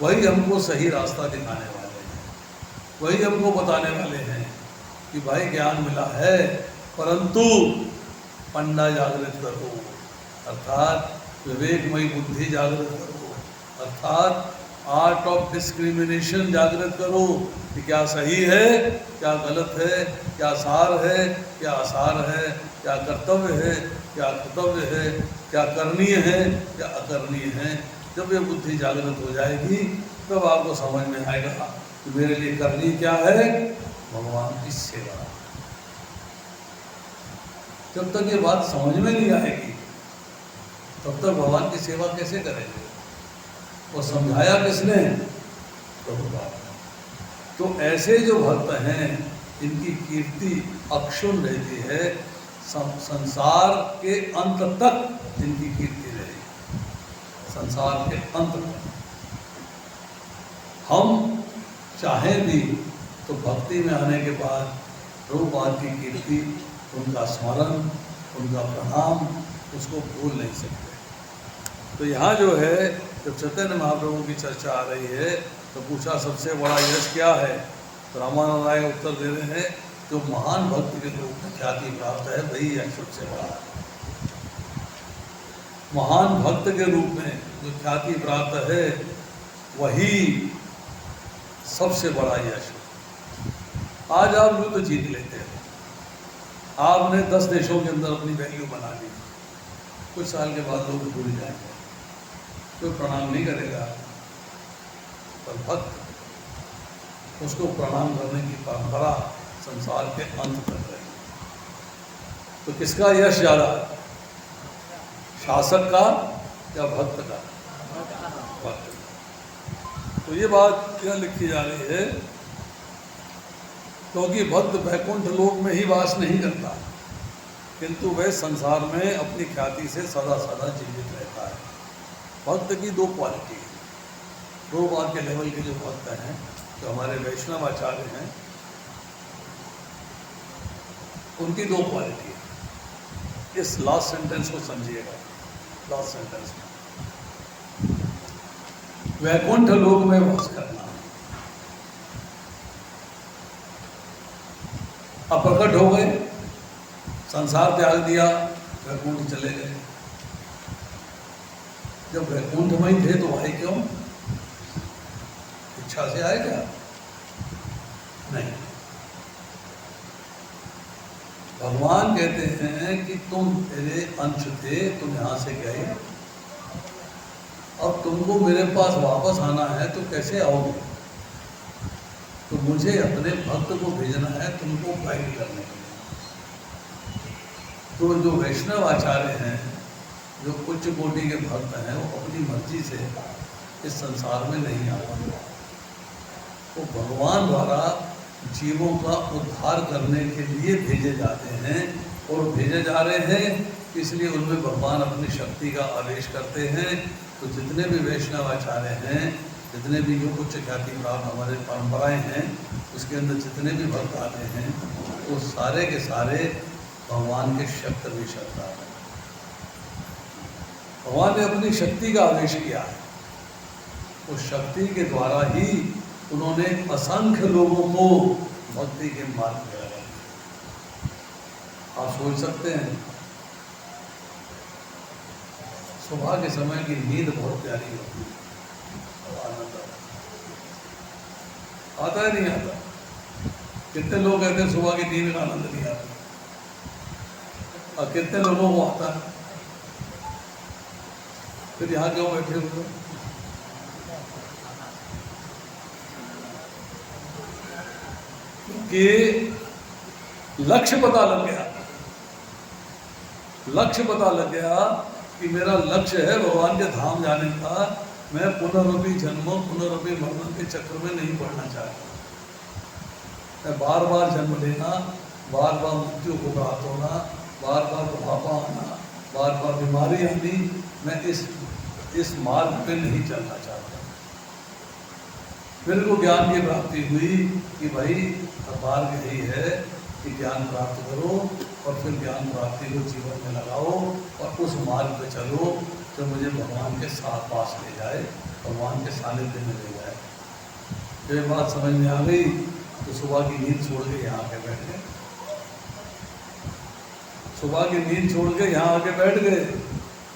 वही हमको सही रास्ता दिखाने वाले हैं, वही हमको बताने वाले हैं कि भाई ज्ञान मिला है परंतु पंडा जागृत करो, अर्थात विवेकमयी बुद्धि जागृत करो, अर्थात आर्ट ऑफ डिस्क्रिमिनेशन जागृत करो कि क्या सही है, क्या गलत है, क्या सार है, क्या आसार है, क्या कर्तव्य है, क्या कर्तव्य है, क्या करणीय है, क्या अकरणीय है। जब ये बुद्धि जागृत हो जाएगी तब आपको समझ में आएगा कि मेरे लिए करनी क्या है, भगवान की सेवा। जब तक ये बात समझ में नहीं आएगी तब तक भगवान की सेवा कैसे करेंगे? और समझाया किसने? प्रभुपाद। तो ऐसे जो भक्त हैं इनकी कीर्ति अक्षुण्ण रहती है, संसार के अंत तक इनकी कीर्ति रहेगी, संसार के अंत तक। हम चाहें भी तो भक्ति में आने के बाद प्रभुपाद की कीर्ति, उनका स्मरण, उनका प्रणाम, उसको भूल नहीं सकते। तो यहाँ जो है जब चैतन्य महाप्रभु की चर्चा आ रही है तो पूछा सबसे बड़ा यश क्या है? तो रामानंद राय उत्तर दे रहे हैं जो महान भक्त के रूप में ख्याति प्राप्त है वही यश सबसे बड़ा है। महान भक्त के रूप में जो ख्याति प्राप्त है वही सबसे बड़ा यश है। आज आप युद्ध जीत लेते हैं, आपने 10 देशों के अंदर अपनी वैल्यू बना ली, कुछ साल के बाद लोग भूल जाएंगे, कोई प्रणाम नहीं करेगा, पर भक्त उसको प्रणाम करने की परंपरा संसार के अंत तक रही। तो किसका यश ज़्यादा है, शासक का या भक्त का? भक्त। तो ये बात यहाँ लिखी जा रही है क्योंकि भक्त वैकुंठ लोक में ही वास नहीं करता, किंतु वह संसार में अपनी ख्याति से सदा सदा जीवित रहता है। भक्त की दो क्वालिटी है, दो बार के लेवल के जो भक्त हैं, जो हमारे वैष्णव आचार्य हैं, उनकी दो क्वालिटी है। इस लास्ट सेंटेंस को समझिएगा, लास्ट सेंटेंस में वैकुंठ लोक में वास करना। अब प्रकट हो गए, संसार त्याग दिया, वैकुंठ चले गए। जब वैकुंठ में ही थे तो भाई क्यों? इच्छा से आए क्या? नहीं। भगवान कहते हैं कि तुम मेरे अंश थे, तुम यहाँ से गए, अब तुमको मेरे पास वापस आना है तो कैसे आओगे? तो मुझे अपने भक्त को भेजना है तुमको गाइड करने के लिए। तो जो वैष्णव आचार्य हैं, जो उच्च कोटि के भक्त हैं, वो अपनी मर्जी से इस संसार में नहीं आ पाते। वो भगवान द्वारा जीवों का उद्धार करने के लिए भेजे जाते हैं, और भेजे जा रहे हैं इसलिए उनमें भगवान अपनी शक्ति का आवेश करते हैं। तो जितने भी वैष्णव आचार्य हैं, जितने भी जो उच्च ख्याति प्राप्त हमारे परंपराएं हैं, उसके अंदर जितने भी भक्त आते हैं वो सारे के सारे भगवान के शक्त भी श्रद्धा है। भगवान ने अपनी शक्ति का आवेश किया है, उस शक्ति के द्वारा ही उन्होंने असंख्य लोगों को भक्ति के मार्ग में लगा दिया। आप सोच सकते हैं, सुबह के समय की नींद बहुत प्यारी होती है, आनंद आता है नहीं आता? कितने लोग कहते हैं सुबह की नींद का आनंद नहीं आता, और कितने लोगों को आता है? फिर यहाँ क्यों बैठे हुए? क्योंकि लक्ष्य पता लग गया, लक्ष्य पता लग गया कि मेरा लक्ष्य है भगवान के धाम जाने का। मैं पुनर्वपी जन्मों पुनर्वपी मरणों के चक्र में नहीं पड़ना चाहता। मैं बार बार जन्म लेना, बार बार मृत्यु को प्राप्त होना, बार बार बुढ़ापा आना, बार बार बीमारी आनी, मैं इस मार्ग पे नहीं चलना चाहता। मेरे को ज्ञान की प्राप्ति हुई कि भाई मार्ग यही है कि ज्ञान प्राप्त करो और फिर ज्ञान प्राप्ति को जीवन में लगाओ और उस मार्ग पे चलो जो मुझे भगवान के साथ पास ले जाए, भगवान के सानिध्य में ले जाए। जब ये बात समझ में आ गई तो सुबह की नींद छोड़ के यहाँ आके बैठ गए। सुबह की नींद छोड़ के यहाँ आके बैठ गए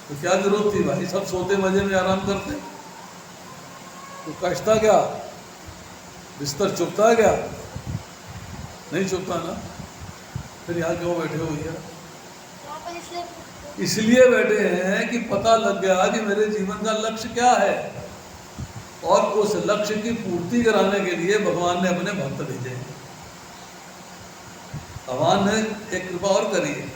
तो क्या जरूरत थी भाई, सब सोते मजे में आराम करते, तो कष्टा क्या, बिस्तर चुभता है क्या? नहीं चुभता ना, फिर यहाँ क्यों बैठे हो भैया? यहाँ पर इसलिए बैठे हैं कि पता लग गया कि मेरे जीवन का लक्ष्य क्या है, और उस लक्ष्य की पूर्ति कराने के लिए भगवान ने अपने भक्त भेजे। भगवान ने एक कृपा और करी है,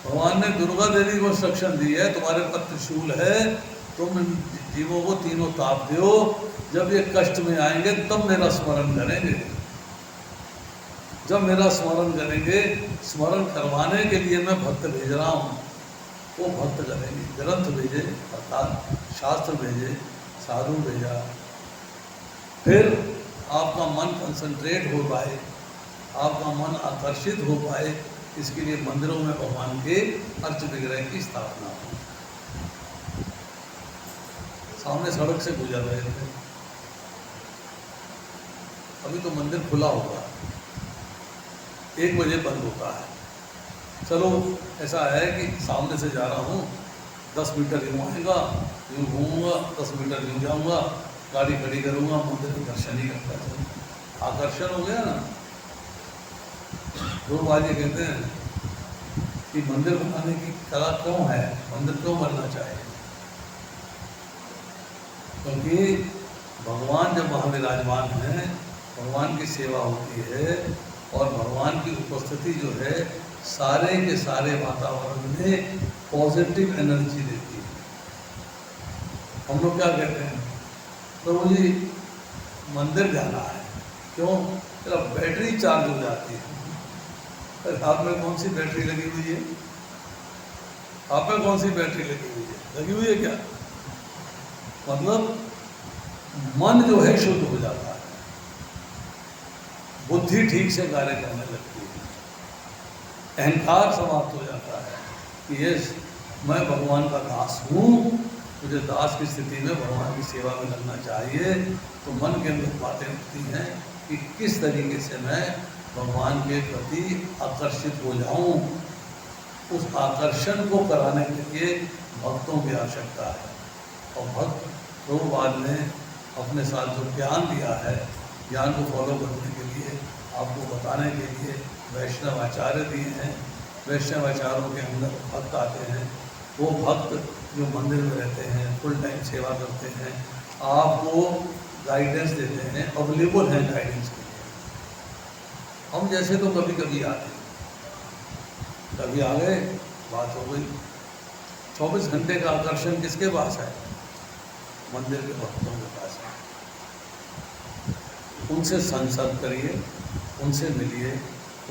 भगवान ने दुर्गा देवी को इंस्ट्रक्शन दी है, तुम्हारे पर त्रिशूल है, तुम जीवों को तीनों ताप दो, जब ये कष्ट में आएंगे तब मेरा स्मरण करेंगे। जब मेरा स्मरण करेंगे, स्मरण करवाने के लिए मैं भक्त भेज रहा हूँ, वो भक्त करेंगे। ग्रंथ भेजे अर्थात शास्त्र भेजे, साधु भेजा, फिर आपका मन कंसंट्रेट हो पाए, आपका मन आकर्षित हो पाए, इसके लिए मंदिरों में भगवान के अर्च विग्रह की स्थापना हो। सामने सड़क से गुजर रहे थे, अभी तो मंदिर खुला होगा, 1 बजे बंद होता है। चलो ऐसा है कि सामने से जा रहा हूँ, 10 मीटर यूँ आएगा, यूँ घूमूंगा, 10 मीटर यूँ जाऊँगा, गाड़ी खड़ी करूँगा, मंदिर में दर्शन ही करता चलूँ। आकर्षण हो गया ना। लोग आज ये कहते हैं कि मंदिर बनाने की कला क्यों है, मंदिर क्यों बनना चाहिए? क्योंकि भगवान जब वहाँ विराजमान है, भगवान की सेवा होती है और भगवान की उपस्थिति जो है सारे के सारे वातावरण में पॉजिटिव एनर्जी देती है। हम लोग क्या कहते हैं, प्रभु जी मंदिर जाना है, क्यों? तेरा बैटरी चार्ज हो जाती है। अरे हाथ में कौन सी बैटरी लगी हुई है? हाथ में कौन सी बैटरी लगी हुई है? लगी हुई है क्या? मतलब मन जो है शुद्ध हो जाता है, बुद्धि ठीक से कार्य करने लगती है, अहंकार समाप्त हो जाता है कि ये मैं भगवान का दास हूँ, मुझे दास की स्थिति में भगवान की सेवा में लगना चाहिए। तो मन के अंदर बातें उठती हैं कि किस तरीके से मैं भगवान के प्रति आकर्षित हो जाऊँ। उस आकर्षण को कराने के लिए भक्तों की आवश्यकता है, और भक्त प्रभु बाद में अपने साथ जो ज्ञान दिया है, ज्ञान को फॉलो करने के लिए, आपको बताने के लिए वैष्णव आचार्य दिए हैं। वैष्णव आचार्यों के अंदर भक्त आते हैं, वो भक्त जो मंदिर में रहते हैं, फुल टाइम सेवा करते हैं, आपको गाइडेंस देते हैं, अवेलेबल हैं गाइडेंस के लिए। हम जैसे तो कभी कभी आते हैं, कभी आ गए, बात हो गई। 24 घंटे का आकर्षण किसके पास है? मंदिर के भक्तों के पास है। उनसे संसर्ग करिए, उनसे मिलिए,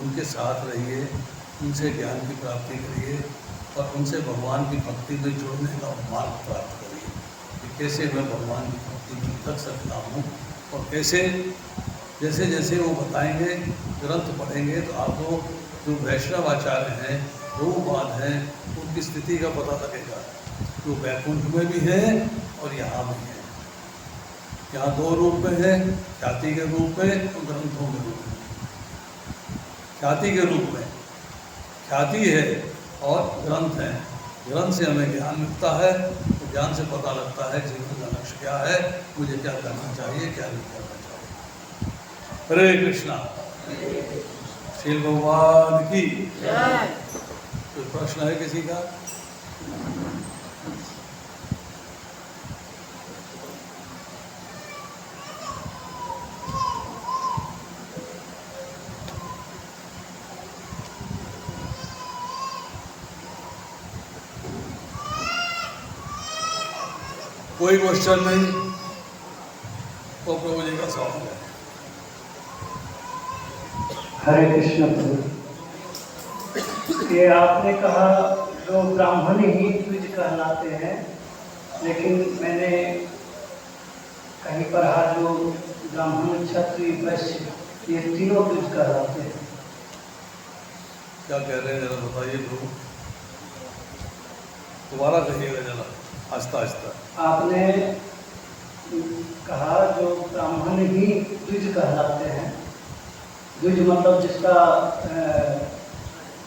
उनके साथ रहिए, उनसे ज्ञान की प्राप्ति करिए और उनसे भगवान की भक्ति में जुड़ने का मार्ग प्राप्त करिए कि कैसे मैं भगवान की भक्ति में लग सकता हूँ, और कैसे जैसे जैसे वो बताएंगे, ग्रंथ पढ़ेंगे तो आपको जो वैष्णव आचार्य हैं, रूपवाद हैं, उनकी स्थिति का पता लगेगा। जो वैकुंठ में भी है और यहाँ भी है। यहाँ 2 रूप में है, ख्याति के रूप में और ग्रंथों के रूप में। ख्याति के रूप में ख्याति है और ग्रंथ है। ग्रंथ से हमें ज्ञान मिलता है, तो ज्ञान से पता लगता है जीवन का लक्ष्य क्या है, मुझे क्या करना चाहिए, क्या नहीं करना चाहिए। हरे कृष्णा। श्रील भगवान की कोई प्रश्न है किसी का? कोई क्वेश्चन नहीं तो प्रभु जी का सवाल है। हरे कृष्ण प्रभु। ये आपने कहा जो ब्राह्मण ही द्विज कहलाते हैं, लेकिन मैंने कहीं पर जो ब्राह्मण क्षत्रिय वैश्य ये तीनों द्विज कहलाते हैं। क्या कह रहे हैं जरा बताइए प्रभु, दोबारा कहिएगा जरा आहिस्ता आहिस्ता। आपने कहा जो ब्राह्मण ही द्विज कहलाते हैं। द्विज मतलब जिसका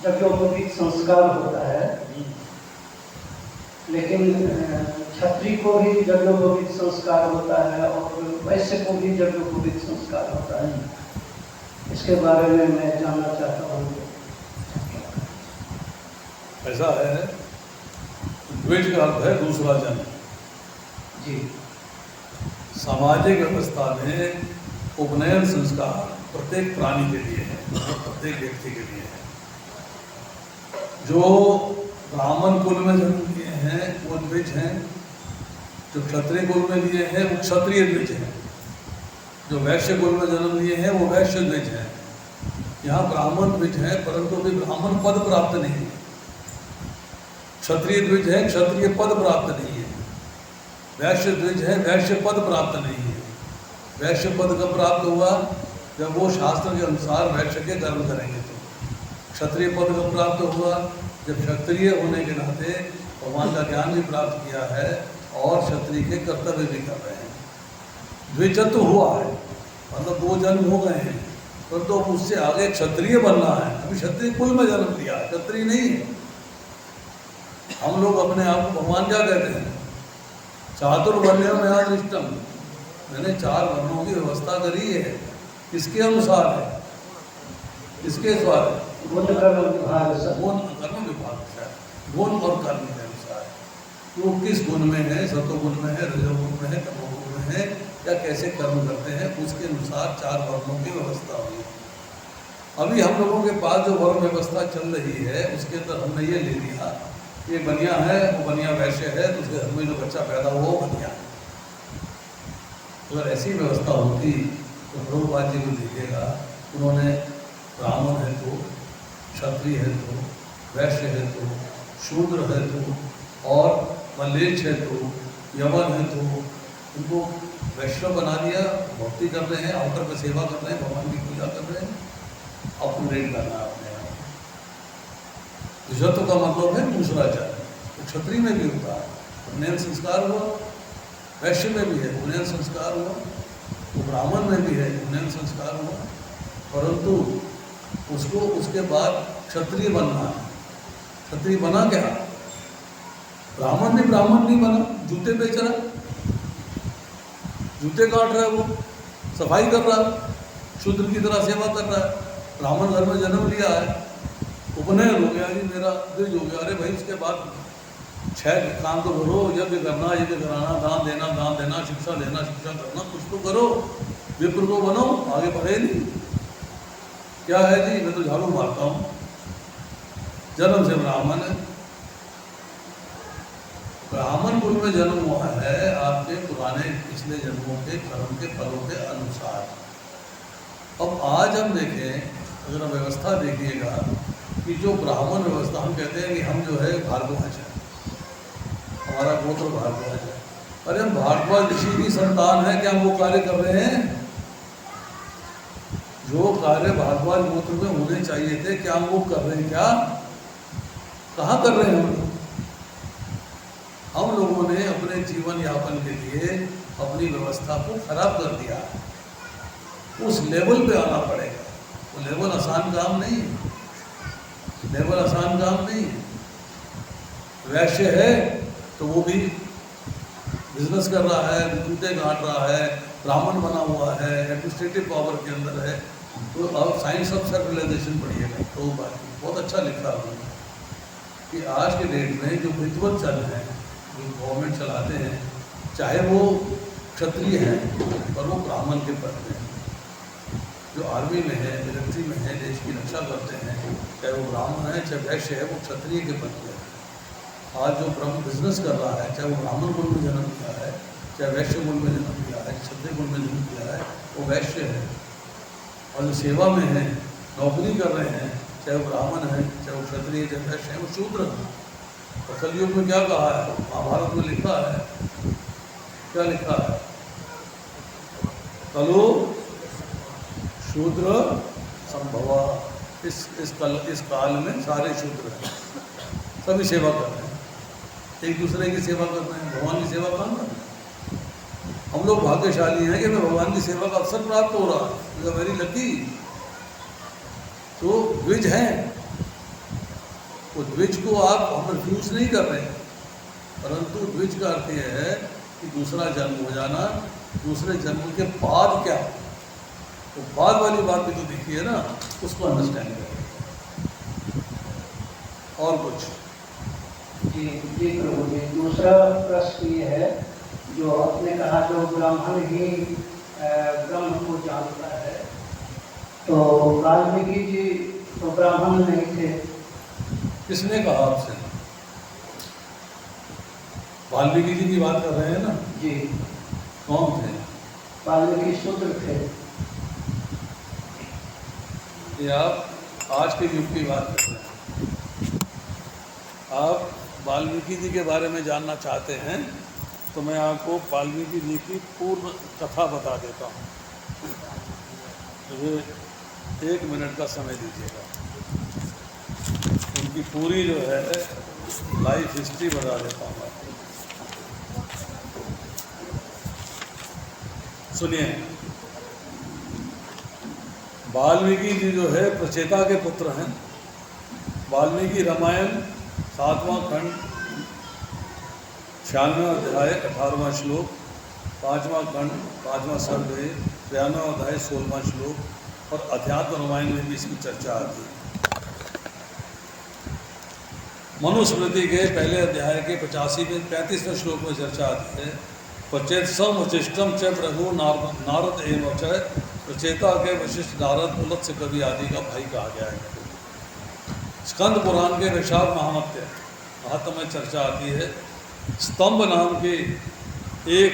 यज्ञोपवीत संस्कार होता है, लेकिन क्षत्रिय को भी यज्ञोपवीत संस्कार होता है और वैश्य को भी यज्ञोपवीत संस्कार होता है। इसके बारे में मैं जानना चाहता हूँ। ऐसा है, द्विज का अर्थ है दूसरा जन्म। जी। सामाजिक व्यवस्था में उपनयन संस्कार प्रत्येक प्राणी के लिए है, प्रत्येक व्यक्ति के लिए है। जो ब्राह्मण कुल में जन्म लिए हैं वो द्विज हैं, जो क्षत्रिय कुल में लिए हैं वो क्षत्रिय द्विज हैं, जो वैश्य कुल में जन्म लिए हैं वो वैश्य द्विज हैं। यहाँ ब्राह्मण द्विज है परंतु भी ब्राह्मण पद प्राप्त नहीं है। क्षत्रिय द्विज है, क्षत्रिय पद प्राप्त नहीं है। वैश्य द्विज है, वैश्य पद प्राप्त नहीं है। वैश्य पद कब प्राप्त हुआ? जब वो शास्त्र के अनुसार वैश्य के कर्म करेंगे। तो क्षत्रिय पद कब प्राप्त हुआ? जब क्षत्रिय होने के नाते भगवान का ज्ञान भी प्राप्त किया है और क्षत्रिय के कर्तव्य भी कर रहे हैं। द्विजत्व हुआ है, मतलब दो जन्म हो गए हैं, परंतु तो उससे आगे क्षत्रिय बनना है। अभी क्षत्रिय कुल में जन्म लिया है, क्षत्रिय नहीं है। हम लोग अपने आप को भगवान क्या कहते हैं? चातुर्वर्ण्य में आदृष्टम, मैंने 4 वर्णों की व्यवस्था करी है। किसके अनुसार है? किसके द्वारा? गुण कर्म विभाग से। गुण कर्म विभाग से, गुण और कर्म के अनुसार। वो किस गुण में है? सत्वगुण में है, रजोगुण में है, तमोगुण में है, या कैसे कर्म करते हैं उसके अनुसार 4 वर्णों की व्यवस्था हुई। अभी हम लोगों के पास जो वर्ण व्यवस्था चल रही है उसके अंदर हमने ये ले लिया, ये बनिया है, वो बनिया वैश्य है, तो उसके घर में जो बच्चा पैदा हुआ वो बनिया है। अगर ऐसी व्यवस्था होती तो प्रभुपाद जी को देखिएगा, उन्होंने ब्राह्मण है तो, क्षत्रिय है तो, वैश्य है तो, शूद्र है तो, और मल्लेच्छ है तो, यवन है तो, उनको वैष्णव बना दिया। भक्ति कर रहे हैं, अवकर पर सेवा कर रहे हैं, भगवान की पूजा कर रहे हैं। अपग्रेड करना अपने आप। द्विजत्व का मतलब है दूसरा जन्म। तो क्षत्रिय में भी होता है, उपनयन संस्कार हुआ, वैश्य में भी है उपनयन संस्कार हुआ, तो ब्राह्मण में भी है उपनयन संस्कार हुआ, परंतु उसको उसके बाद क्षत्रिय बनना है। क्षत्रिय बना क्या? ब्राह्मण भी ब्राह्मण नहीं बना, जूते बेच रहा है, जूते काट रहा है, वो सफाई कर रहा है, शूद्र की तरह सेवा कर रहा है। ब्राह्मण घर में जन्म लिया है, उपनयन हो गया जी, मेरा द्विज हो गया। अरे भाई उसके बाद 6 काम तो करो, यज्ञ करना, यज्ञ कराना, दान देना, शिक्षा लेना, शिक्षा करना, कुछ तो करो। विप्र को बनो, आगे बढ़े नहीं। क्या है जी? मैं तो झाड़ू मारता हूँ, जन्म से ब्राह्मण है। ब्राह्मण कुल में जन्म हुआ है आपके पुराने पिछले जन्मों के कर्म के फलों के अनुसार। अब आज हम देखें, अगर हम व्यवस्था देखिएगा कि जो ब्राह्मण व्यवस्था, हम कहते हैं कि हम जो है भारद्वाज है, हमारा गोत्र भारद्वाज है। अरे हम भारद्वाज ऋषि की संतान है, क्या हम वो कार्य कर रहे हैं जो कार्य भारद्वाज गोत्र में होने चाहिए थे? क्या हम वो कर रहे हैं? क्या कहाँ कर रहे हैं हम लोग? हम लोगों ने अपने जीवन यापन के लिए अपनी व्यवस्था को खराब कर दिया। उस लेवल पे आना पड़ेगा। वो लेवल आसान काम नहीं है, लेवल आसान काम नहीं है। वैश्य है तो वो भी बिजनेस कर रहा है, जूते गांठ रहा है, ब्राह्मण बना हुआ है, एडमिनिस्ट्रेटिव पावर के अंदर है। तो अब साइंस ऑफ सेक्युलराइजेशन पढ़िएगा, तो बहुत अच्छा लिखा उन्होंने कि आज के डेट में जो विद्वत चल है, जो गवर्नमेंट चलाते हैं, चाहे वो क्षत्रिय हैं पर वो ब्राह्मण के पद में, जो आर्मी में है, मिलिट्री में है, देश की रक्षा करते हैं, चाहे वो ब्राह्मण है, चाहे वैश्य है, वो क्षत्रिय के पद में है। आज जो ब्रह्म बिजनेस कर रहा है, चाहे वो ब्राह्मण कुल में जन्म लिया है, चाहे वैश्य कुल में जन्म लिया है, क्षत्रिय कुल में जन्म लिया है, वो वैश्य है। और जो सेवा में है, नौकरी कर रहे हैं, चाहे वो ब्राह्मण है, चाहे वो क्षत्रिय, चाहे वैश्य है, वो शूद्र है। और कलयुग में क्या कहा है? महाभारत में लिखा है, क्या लिखा है? कलो शूद्र संभवा। इस काल में सारे शूद्र हैं, सभी सेवा कर रहे हैं, एक दूसरे की सेवा कर रहे हैं। भगवान की सेवा कौन कर रहे हैं? हम लोग भाग्यशाली हैं कि हमें भगवान की सेवा का अवसर प्राप्त हो रहा है, वेरी लकी। तो द्विज हैं, वो द्विज को आप हम रिफ्यूज नहीं कर रहे हैं, परंतु द्विज का अर्थ यह है कि दूसरा जन्म हो जाना, दूसरे जन्म के बाद क्या, तो बाद वाली बात भी तो देखी है ना, उसको अंडरस्टैंड करें। और कुछ? जी जी प्रभु जी, दूसरा प्रश्न ये है, जो आपने कहा जो ब्राह्मण ही ब्रह्म को जानता है, तो वाल्मीकि जी तो ब्राह्मण नहीं थे। किसने कहा आपसे? वाल्मीकि जी की बात कर रहे हैं ना जी। कौन थे? वाल्मीकि शूद्र थे। ये आप आज के युग की बात कर रहे हैं। आप वाल्मीकि जी के बारे में जानना चाहते हैं तो मैं आपको वाल्मीकि जी की पूर्ण कथा बता देता हूँ। मुझे 1 मिनट का समय दीजिएगा, उनकी पूरी जो है लाइफ हिस्ट्री बता देता हूँ आपको। सुनिए, वाल्मीकि जी जो है प्रचेता के पुत्र हैं। वाल्मीकि रामायण 7वां खंड 96वां अध्याय 18वां श्लोक, 5वां खंड 5वां सर्ग 93वां अध्याय 16वां श्लोक, और अध्यात्म रामायण में भी इसकी चर्चा आती है। मनुस्मृति के पहले अध्याय के 35वें श्लोक में चर्चा आती है। प्रचेतसम वशिष्ठम च प्रभु नारद एवं च, प्रचेता के वशिष्ठ नारद पुलत्स्य कवि आदि का भाई कहा गया है। स्कंद पुराण के वैशाख महात्म्य में चर्चा आती है। स्तंभ नाम के एक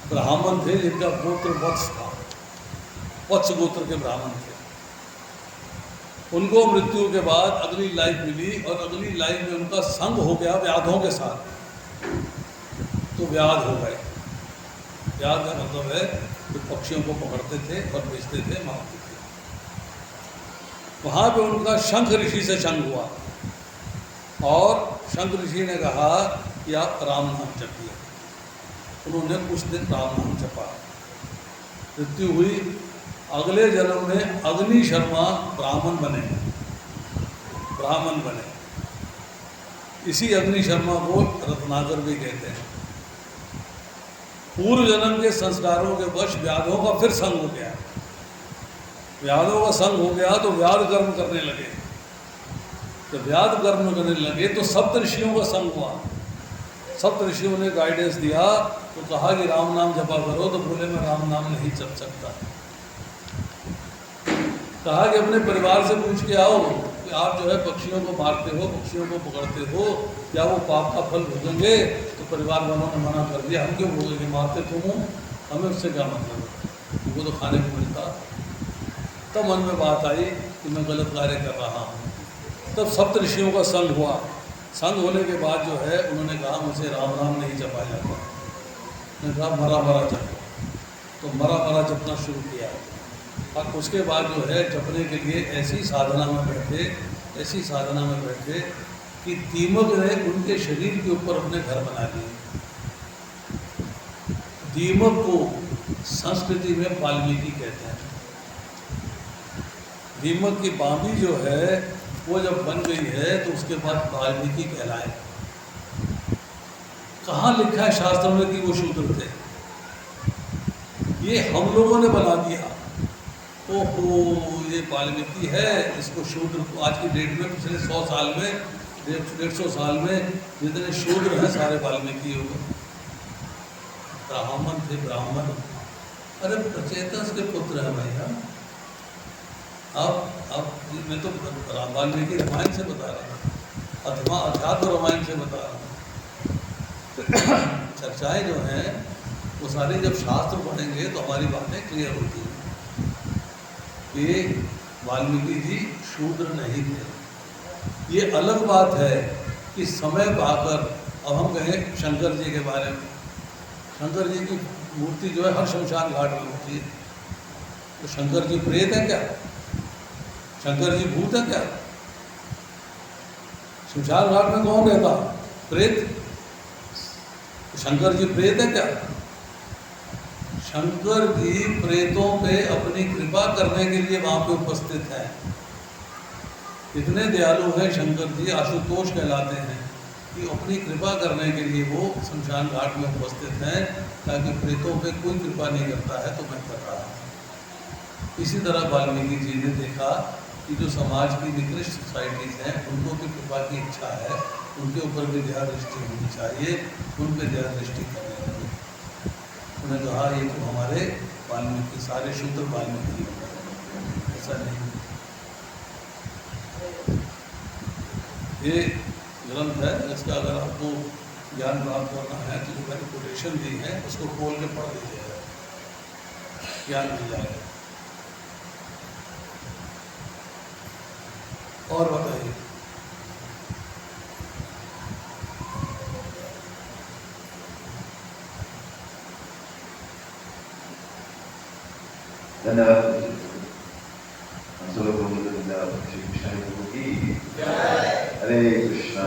ब्राह्मण थे जिनका गोत्र वत्स था, वत्स गोत्र के ब्राह्मण थे। उनको मृत्यु के बाद अगली लाइफ मिली और अगली लाइफ में उनका संग हो गया व्याधों के साथ, तो व्याध हो गए। व्याध का मतलब है कि पक्षियों को पकड़ते थे और बेचते थे, मारते थे। वहाँ पे उनका शंख ऋषि से संग हुआ और शंख ऋषि ने कहा कि आप राम नाम जपिए। उन्होंने कुछ दिन राम नाम जपा, मृत्यु हुई। अगले जन्म में अग्नि शर्मा ब्राह्मण बने। इसी अग्नि शर्मा को रत्नाकर भी कहते हैं। पूर्व जन्म के संस्कारों के वश व्याधों का फिर संग हो गया। व्याधों का संग हो गया तो व्याध कर्म करने लगे। तो व्याध कर्म करने लगे तो सप्त ऋषियों का संग हुआ। सप्त ऋषियों ने गाइडेंस दिया, तो कहा कि राम नाम जपा करो, तो बोले मैं राम नाम नहीं जप सकता। कहा कि अपने परिवार से पूछ के आओ कि आप जो है पक्षियों को मारते हो, पक्षियों को पकड़ते हो, क्या वो पाप का फल भोगेंगे? तो परिवार वालों ने मना कर दिया, हम क्यों भोगेंगे, मारते तुम हो, हमें उससे क्या मतलब, उनको तो खाने को मिलता। तब मन में बात आई कि मैं गलत कार्य कर रहा हूँ। तब सप्त ऋषियों का संग हुआ। संग होने के बाद जो है उन्होंने कहा मुझे राम नाम नहीं जपा जाता। मैंने कहा मरा मरा जपो, तो मरा मरा जपना शुरू किया। और उसके बाद जो है जपने के लिए ऐसी साधना में बैठे कि दीमक ने उनके शरीर के ऊपर अपने घर बना लिए। दीमक को संस्कृति में वाल्मीकि कहते हैं। दीमक की बांबी जो है वो जब बन गई है तो उसके बाद वाल्मीकि कहलाए। कहाँ लिखा है शास्त्रों में कि वो शूद्र थे? ये हम लोगों ने बना दिया। ओहो, ये वाल्मीकि है, इसको शूद्र। आज की डेट में पिछले 100 साल में 150 साल में जितने शूद्र हैं सारे वाल्मीकि हो गए। ब्राह्मण थे ब्राह्मण। अरे प्रचेतस के पुत्र है भैया। अब मैं तो वाल्मीकि रामायण से बता रहा हूँ, अथवा अध्यात्म रामायण से बता रहा हूँ। चर्चाएँ जो हैं वो सारी जब शास्त्र पढ़ेंगे तो हमारी बातें क्लियर होती हैं कि वाल्मीकि जी शूद्र नहीं थे। ये अलग बात है कि समय पाकर, अब हम कहें शंकर जी के बारे में, शंकर जी की मूर्ति जो है हर शमशान घाट में होती है। तो शंकर जी प्रेत है क्या? शंकर जी भूत है क्या? शमशान घाट में कौन रहता? प्रेत। तो शंकर जी प्रेत है क्या? शंकर जी प्रेतों पे अपनी कृपा करने के लिए वहां पे उपस्थित हैं। इतने दयालु हैं शंकर जी, आशुतोष कहलाते हैं, कि अपनी कृपा करने के लिए वो शमशान घाट में उपस्थित हैं, ताकि प्रेतों पे कोई कृपा नहीं करता है तो मैं कर रहा हूँ। इसी तरह वाल्मीकि जी ने देखा कि जो समाज की निकृष्ट सोसाइटीज़ हैं उनको भी कृपा की इच्छा है, उनके ऊपर भी दया दृष्टि होनी चाहिए, उन पर दया दृष्टि करने लगे। उन्होंने कहा ये तो हमारे वाल्मीकि सारे शूद्र वाल्मीकि, ऐसा नहीं। ये ग्रंथ है, इसका अगर आपको ज्ञान प्राप्त करना है तो जो मैंने कोटेशन दी है उसको खोल के पढ़ लीजिएगा, ज्ञान मिल जाएगा। और बताइए। धन्यवाद। हम सब लोग श्री कृष्ण की हरे कृष्णा